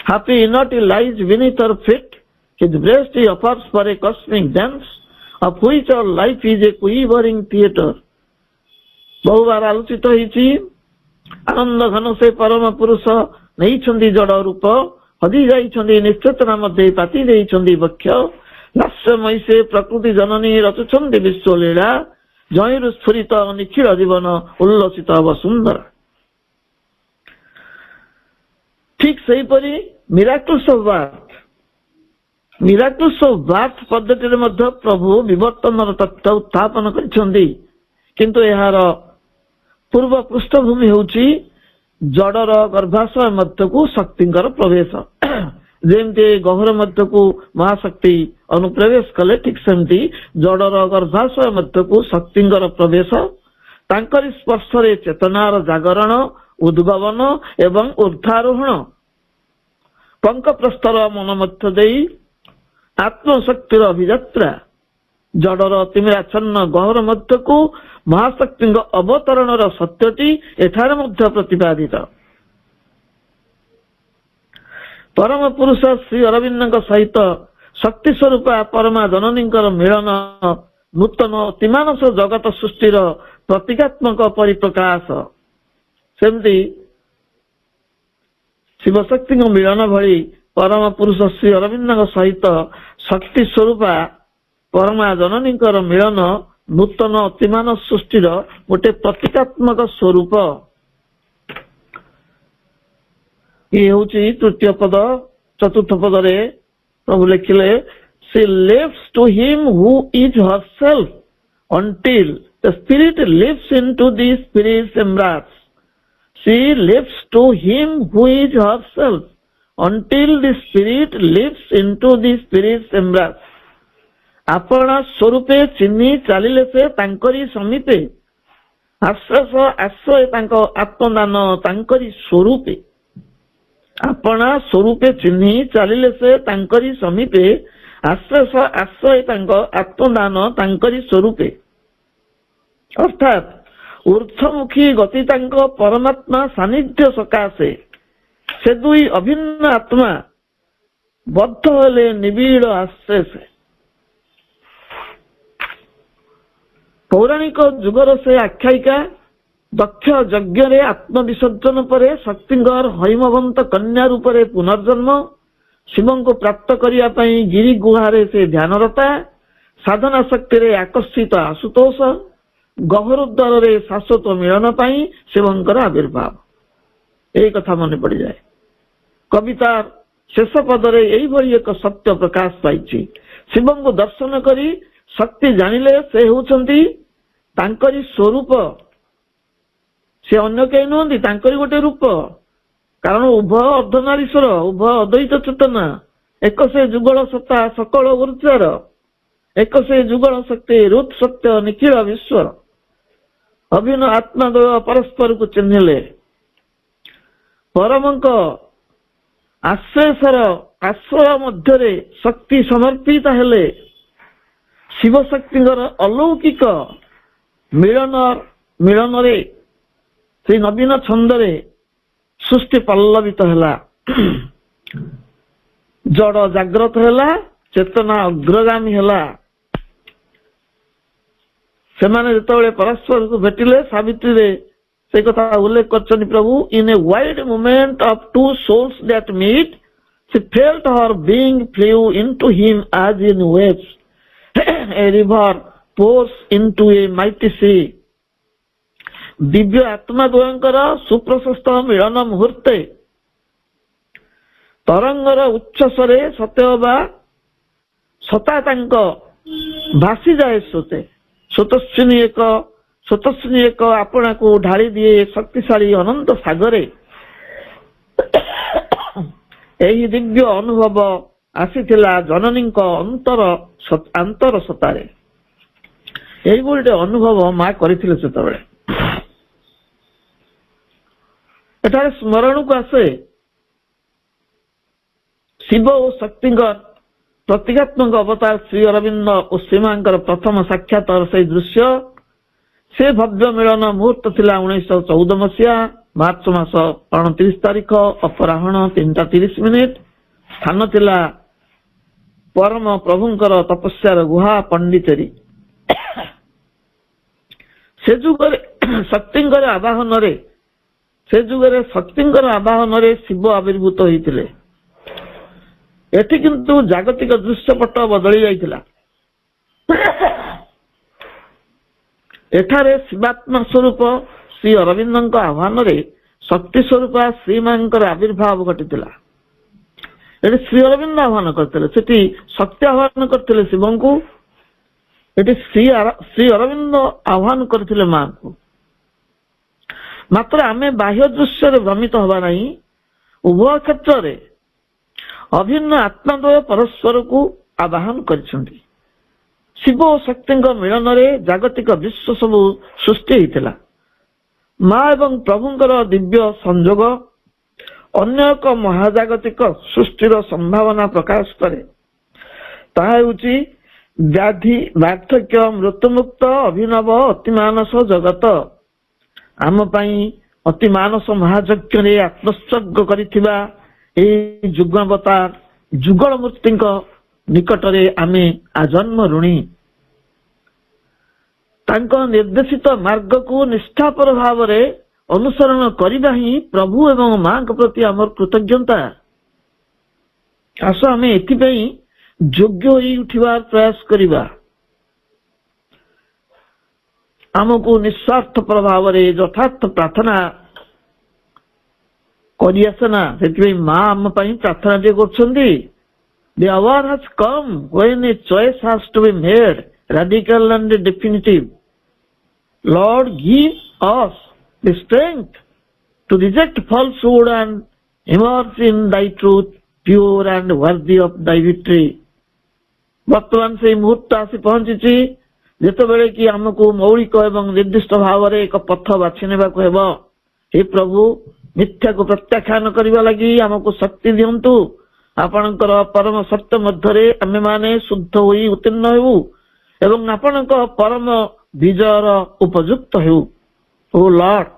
Happy inert he lies beneath her feet, his breast he offers for a cosmic dance, of which our life is a quivering theatre. ବହୁବାର ଆଲୋଚିତ ହେଇଛି। ଆନନ୍ଦ ଘନ ସେ ପରମ ପୁରୁଷ ନେଇଛନ୍ତି ଜଡ ରୂପ, ହଜି ଯାଇଛନ୍ତି ନିଶ୍ଚେତନା ମଧ୍ୟ ପାତି ଦେଇଛନ୍ତି ବକ୍ଷ। ଲାସ୍ୟମୟୀ ସେ ପ୍ରକୃତି ଜନନୀ ରଚୁଛନ୍ତି ବିଶ୍ୱଲୀଳା, ଜୟରୁ ସ୍ଫୁରିତ ନିଖିଳ ଜୀବନ ଉଲ୍ଲସିତ ହବ ସୁନ୍ଦର। ଠିକ ସେହିପରି ମିରାକଲ୍ସ ଅଫ୍ ବାର୍ଥ, ମିରାକଲ୍ସ ଅଫ୍ ବାର୍ଥ ପଦ୍ଧତିରେ ମଧ୍ୟ ପ୍ରଭୁ ବିବର୍ତ୍ତନର ତଥ୍ୟ ଉତ୍ଥାପନ କରିଛନ୍ତି। କିନ୍ତୁ ଏହାର ପୂର୍ବ ପୃଷ୍ଠଭୂମି ହେଉଛି ଜଡର ଗର୍ଭାଶୟ ମଧ୍ୟକୁ ଶକ୍ତିଙ୍କର ପ୍ରବେଶ। ଯେମିତି ଗହ୍ୱର ମଧ୍ୟକୁ ମହାଶକ୍ତି ଅନୁପ୍ରବେଶ କଲେ, ଠିକ ସେମିତି ଜଡର ଗର୍ଭାଶୟ ମଧ୍ୟକୁ ଶକ୍ତିଙ୍କର ପ୍ରବେଶ। ତାଙ୍କରି ସ୍ପର୍ଶରେ ଚେତନାର ଜାଗରଣ, ଉଦ୍ଭାବନ ଏବଂ ଉର୍ଦ୍ଧାରୋହଣ। ପଙ୍କପ୍ରସ୍ଥର ମନ ମଧ୍ୟ ଦେଇ ଆତ୍ମଶକ୍ତିର ଅଭିଯାତ୍ରା। ଜଡର ତିମିରାଚ୍ଛନ୍ନ ଗହ୍ୱର ମଧ୍ୟକୁ ମହାଶକ୍ତିଙ୍କ ଅବତରଣର ସତ୍ୟଟି ଏଠାରେ ମଧ୍ୟ ପ୍ରତିପାଦିତ। ପରମ ପୁରୁଷ ଶ୍ରୀ ଅରବିନ୍ଦଙ୍କ ସହିତ ଶକ୍ତି ସ୍ୱରୂପା ପରମା ଜନନୀଙ୍କର ମିଳନ ନୂତନ ଅତିମାନସ ଜଗତ ସୃଷ୍ଟିର ପ୍ରତୀକାତ୍ମକ ପରିପ୍ରକାଶ। ସେମିତି ଶିବଶକ୍ତିଙ୍କ ମିଳନ ଭଳି ପରମ ପୁରୁଷ ଶ୍ରୀ ଅରବିନ୍ଦଙ୍କ ସହିତ ଶକ୍ତି ସ୍ୱରୂପା ପରମା ଜନନୀଙ୍କର ମିଳନ ନୂତନ ଅତିମାନ ସୃଷ୍ଟିର ଗୋଟେ ପ୍ରତୀକାତ୍ମକ ସ୍ୱରୂପ। ଇଏ ହେଉଛି ତୃତୀୟ ପଦ। ଚତୁର୍ଥ ପଦରେ ପ୍ରଭୁ ଲେଖିଲେ, she lives to him who is herself until the spirit lives into the spirit's embrace. She lives to him who is herself until the spirit lives into the spirit's embrace. ଆପଣା ସ୍ୱରୂପେ ଚିହ୍ନି ଚାଲିଲେ ସେ ତାଙ୍କରି ସମୀପେ, ଆଶ୍ରୟ ଆଶ୍ରୟ ତାଙ୍କ ଆତ୍ମଦାନ ତାଙ୍କରି ସ୍ୱରୂପେ। ଆପଣା ସ୍ୱରୂପେ ଚିହ୍ନି ଚାଲିଲେ ସେ ତାଙ୍କରି ସମୀପେ, ଆଶ୍ରୟ ଆଶ୍ରୟ ତାଙ୍କ ଆତ୍ମଦାନ ତାଙ୍କରି ସ୍ୱରୂପେ। ଅର୍ଥାତ୍ ଊର୍ଦ୍ଧ୍ୱମୁଖୀ ଗତି ତାଙ୍କ ପରମାତ୍ମା ସାନ୍ନିଧ୍ୟ ସକାଶେ ସେ ଦୁଇ ଅଭିନ୍ନ ଆତ୍ମା ବଦ୍ଧ ହେଲେ ନିବିଡ଼ ଆଶ୍ରୟ। ପୌରାଣିକ ଯୁଗର ସେ ଆଖ୍ୟାୟିକା ଦକ୍ଷ ଯଜ୍ଞରେ ଆତ୍ମବିସର୍ଜନ ପରେ ଶକ୍ତିଙ୍କର ହରିମବନ୍ତ କନ୍ୟା ରୂପରେ ପୁନର୍ଜନ୍ମ, ଶିବଙ୍କୁ ପ୍ରାପ୍ତ କରିବା ପାଇଁ ଗିରି ଗୁହାରେ ସେ ଧ୍ୟାନରତା, ସାଧନା ଶକ୍ତିରେ ଆକର୍ଷିତ ଆଶୁତୋଷ, ଗହ୍ୱରୋଦ୍ଧାରରେ ଶାଶ୍ୱତ ମିଳନ ପାଇଁ ଶିବଙ୍କର ଆବିର୍ଭାବ। ଏହି କଥା ମନେ ପଡ଼ିଯାଏ। କବିତାର ଶେଷ ପଦରେ ଏଇଭଳି ଏକ ସତ୍ୟ ପ୍ରକାଶ ପାଇଛି। ଶିବଙ୍କୁ ଦର୍ଶନ କରି ଶକ୍ତି ଜାଣିଲେ ସେ ହେଉଛନ୍ତି ତାଙ୍କରି ସ୍ୱରୂପ, ସେ ଅନ୍ୟ କେହି ନୁହନ୍ତି, ତାଙ୍କରି ଗୋଟେ ରୂପ। କାରଣ ଉଭୟ ଅର୍ଦ୍ଧନାରୀଶ୍ୱର, ଉଭୟ ଅଦ୍ୱୈତ ଚେତନା, ଏକ ସେ ଯୁଗଳ ସତ୍ତା ସକଳ ଊର୍ଜ୍ଜାର, ଏକ ସେ ଯୁଗଳ ଶକ୍ତି ରୁତ୍ ସତ୍ୟ ନିଖିଳ ବିଶ୍ୱର। ଅଭିନ୍ନ ଆତ୍ମାଦ୍ୱୟ ପରସ୍ପରକୁ ଚିହ୍ନିଲେ। ପରମଙ୍କ ଆଶ୍ରୟ ମଧ୍ୟରେ ଶକ୍ତି ସମର୍ପିତ ହେଲେ ଶିବ ଶକ୍ତିଙ୍କର ଅଲୌକିକ ମିଳନରେ ସେଇ ନବୀନ ଛନ୍ଦରେ ସୃଷ୍ଟି ପଲ୍ଲବିତ ହେଲା। ଜଡ ଜାଗ୍ରତ ହେଲା, ଚେତନା ଅଗ୍ରଗାମୀ ହେଲା। ସେମାନେ ଯେତେବେଳେ ପରସ୍ପରକୁ ଭେଟିଲେ, ସାବିତ୍ରୀରେ ସେ କଥା ଉଲ୍ଲେଖ କରିଛନ୍ତି ପ୍ରଭୁ, in a wide movement of two souls that meet, she felt her being flew into him as in waves a river pours into a mighty sea। ଦିବ୍ୟ ଆତ୍ମା ଦ୍ୱୟଙ୍କର ସୁପ୍ରଶସ୍ତ ମିଳନ ମୁହୂର୍ତ୍ତେ ତରଙ୍ଗର ଉଚ୍ଛ୍ୱାସରେ ସତେଅବା ସତା ତାଙ୍କ ଭାସିଯାଏ ସ୍ରୋତସ୍ୱିନୀ ଏକ ଆପଣାକୁ ଢାଳି ଦିଏ ଶକ୍ତିଶାଳୀ ଅନନ୍ତ ସାଗରେ। ଏହି ଦିବ୍ୟ ଅନୁଭବ ଆସିଥିଲା ଜନନୀଙ୍କ ଅନ୍ତର ସତାରେ। ଏଇଭଳି ଗୋଟେ ଅନୁଭବ ମା କରିଥିଲେ ସେତେବେଳେ। ଏଠାରେ ସ୍ମରଣକୁ ଆସେ ଶିବ ଓ ଶକ୍ତିଙ୍କ ପ୍ରତୀକାତ୍ମକ ଅବତାର ଶ୍ରୀ ଅରବିନ୍ଦ ଓ ଶ୍ରୀମାଙ୍କର ପ୍ରଥମ ସାକ୍ଷାତର ସେଇ ଦୃଶ୍ୟ। ସେ ଭବ୍ୟ ମିଳନ ମୁହୂର୍ତ୍ତ ଥିଲା 1914 ମସିହା ମାର୍ଚ୍ଚ ମାସ 29 ତାରିଖ ଅପରାହ୍ନ 3:30। ସ୍ଥାନ ଥିଲା ପରମ ପ୍ରଭୁଙ୍କର ତପସ୍ୟାର ଗୁହା ପଣ୍ଡିଚେରୀ। ସେ ଯୁଗରେ ଶକ୍ତିଙ୍କର ଆବାହନରେ ଶିବ ଆବିର୍ଭୂତ ହୋଇଥିଲେ। ଏଠି କିନ୍ତୁ ଜାଗତିକ ଦୃଶ୍ୟପଟ ବଦଳି ଯାଇଥିଲା। ଏଠାରେ ଶିବାତ୍ମା ସ୍ୱରୂପ ଶ୍ରୀ ଅରବିନ୍ଦଙ୍କ ଆହ୍ୱାନରେ ଶକ୍ତି ସ୍ୱରୂପ ଶ୍ରୀମାଙ୍କର ଆବିର୍ଭାବ ଘଟିଥିଲା। ଏଠି ଶ୍ରୀ ଅରବିନ୍ଦ ଆହ୍ୱାନ କରିଥିଲେ, ସେଠି ଶକ୍ତି ଆହ୍ୱାନ କରିଥିଲେ ଶିବଙ୍କୁ, ଏଠି ଶ୍ରୀ ଅରବିନ୍ଦ ଆହ୍ୱାନ କରିଥିଲେ ମାଙ୍କୁ। ମାତ୍ର ଆମେ ବାହ୍ୟ ଦୃଶ୍ୟରେ ଭ୍ରମିତ ହେବା ନାହିଁ। ଉଭୟ କ୍ଷେତ୍ରରେ ଅଭିନ୍ନ ଆତ୍ମାଦ୍ୱୟ ପରସ୍ପରକୁ ଆବାହନ କରିଛନ୍ତି। ଶିବ ଓ ଶକ୍ତିଙ୍କ ମିଳନରେ ଜାଗତିକ ବିଶ୍ୱ ସବୁ ସୃଷ୍ଟି ହୋଇଥିଲା। ମା ଏବଂ ପ୍ରଭୁଙ୍କର ଦିବ୍ୟ ସଂଯୋଗ ଅନ୍ୟ ଏକ ମହାଜାଗତିକ ସୃଷ୍ଟିର ସମ୍ଭାବନା ପ୍ରକାଶ କରେ। ତାହା ହେଉଛି ବ୍ୟାଧି ବାର୍ଦ୍ଧକ୍ୟ ମୃତ୍ୟୁମୁକ୍ତ ଅଭିନବ ଅତିମାନସ ଜଗତ। ଆମ ପାଇଁ ଅତିମାନସ ମହାଯଜ୍ଞରେ ଆତ୍ମୋତ୍ସର୍ଗ କରିଥିବା ଏହି ଯୁଗ୍ମାବତାର ଯୁଗଳ ମୂର୍ତ୍ତିଙ୍କ ନିକଟରେ ଆମେ ଆଜନ୍ମ ଋଣୀ। ତାଙ୍କ ନିର୍ଦ୍ଦେଶିତ ମାର୍ଗକୁ ନିଷ୍ଠାପର ଭାବରେ ଅନୁସରଣ କରିବା ହିଁ ପ୍ରଭୁ ଏବଂ ମାଙ୍କ ପ୍ରତି ଆମର କୃତଜ୍ଞତା। ଆସ ଆମେ ଏଥିପାଇଁ ଯୋଗ୍ୟ ହୋଇ ଉଠିବାର ପ୍ରୟାସ କରିବା। ଆମକୁ ନିଃସ୍ୱାର୍ଥପର ଭାବରେ ଯଥାର୍ଥ ପ୍ରାର୍ଥନା କରିଆସେ ନା, ସେଥିପାଇଁ ମା ଆମ ପାଇଁ ପ୍ରାର୍ଥନା ଟିକେ କରୁଛନ୍ତି। The hour has come when a choice has to be made, radical and definitive. Lord, give us the strength to reject falsehood and immerse in thy truth, pure and worthy of thy victory। ବର୍ତ୍ତମାନ ସେଇ ମୁହୂର୍ତ୍ତ ଆସି ପହଞ୍ଚିଛି ଯେତେବେଳେ କି ଆମକୁ ମୌଳିକ ଏବଂ ନିର୍ଦ୍ଦିଷ୍ଟ ଭାବରେ ଏକ ପଥ ବାଛି ନେବାକୁ ହେବ। ହେ ପ୍ରଭୁ, ମିଥ୍ୟାକୁ ପ୍ରତ୍ୟାଖ୍ୟାନ କରିବା ଲାଗି ଆମକୁ ଶକ୍ତି ଦିଅନ୍ତୁ। ଆପଣଙ୍କର ପରମ ସତ୍ୟ ମଧ୍ୟରେ ଆମେମାନେ ଶୁଦ୍ଧ ହୋଇ ଉତ୍ତୀର୍ଣ୍ଣ ହେବୁ ଏବଂ ଆପଣଙ୍କ ପରମ ବିଜୟର ଉପଯୁକ୍ତ ହେଉ। ଓ Lord,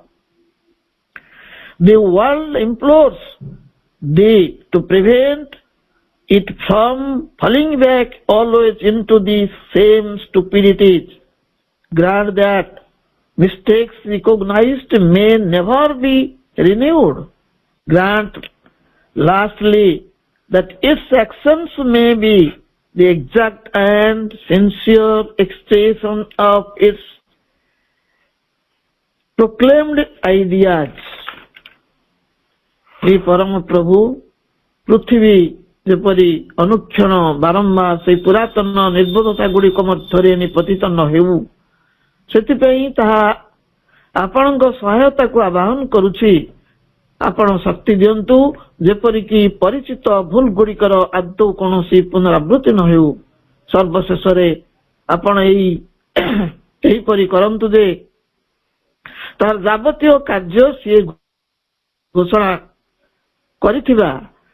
the world implores thee to prevent it from falling back always into the same stupidities. Grant that mistakes recognized may never be renewed. Grant lastly that its actions may be the exact and sincere expression of its proclaimed ideas। हे परम प्रभु, पृथ्वी ଯେପରି ଅନୁକ୍ଷଣ ବାରମ୍ବାର ସେଇ ପୁରାତନ ନିର୍বোଧତା ଗୁଡ଼ିକ ମଧ୍ୟରେ ନିପତିତ ନ ହେଉ, ସେଥିପାଇଁ ତାହା ଆପଣଙ୍କ ସହାୟତାକୁ ଆବାହନ କରୁଛି। ଆପଣ ଶକ୍ତି ଦିଅନ୍ତୁ ଯେପରିକି ପରିଚିତ ଭୁଲ ଗୁଡ଼ିକର ଆଦୌ କୌଣସି ପୁନରାବୃତ୍ତି ନ ହେଉ। ସର୍ବଶେଷରେ ଆପଣ ଏହିପରି କରନ୍ତୁ ଯେ ତାହାର ଯାବତୀୟ କାର୍ଯ୍ୟ ସିଏ ଘୋଷଣା କରିଥିବା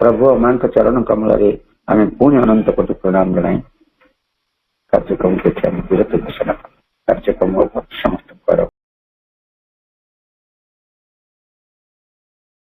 प्रभु मां चरण कमल आम पुणी अनंत कोटि प्रणाम जनाई कार्यक्रम के विरत घोषणा कार्यक्रम समस्त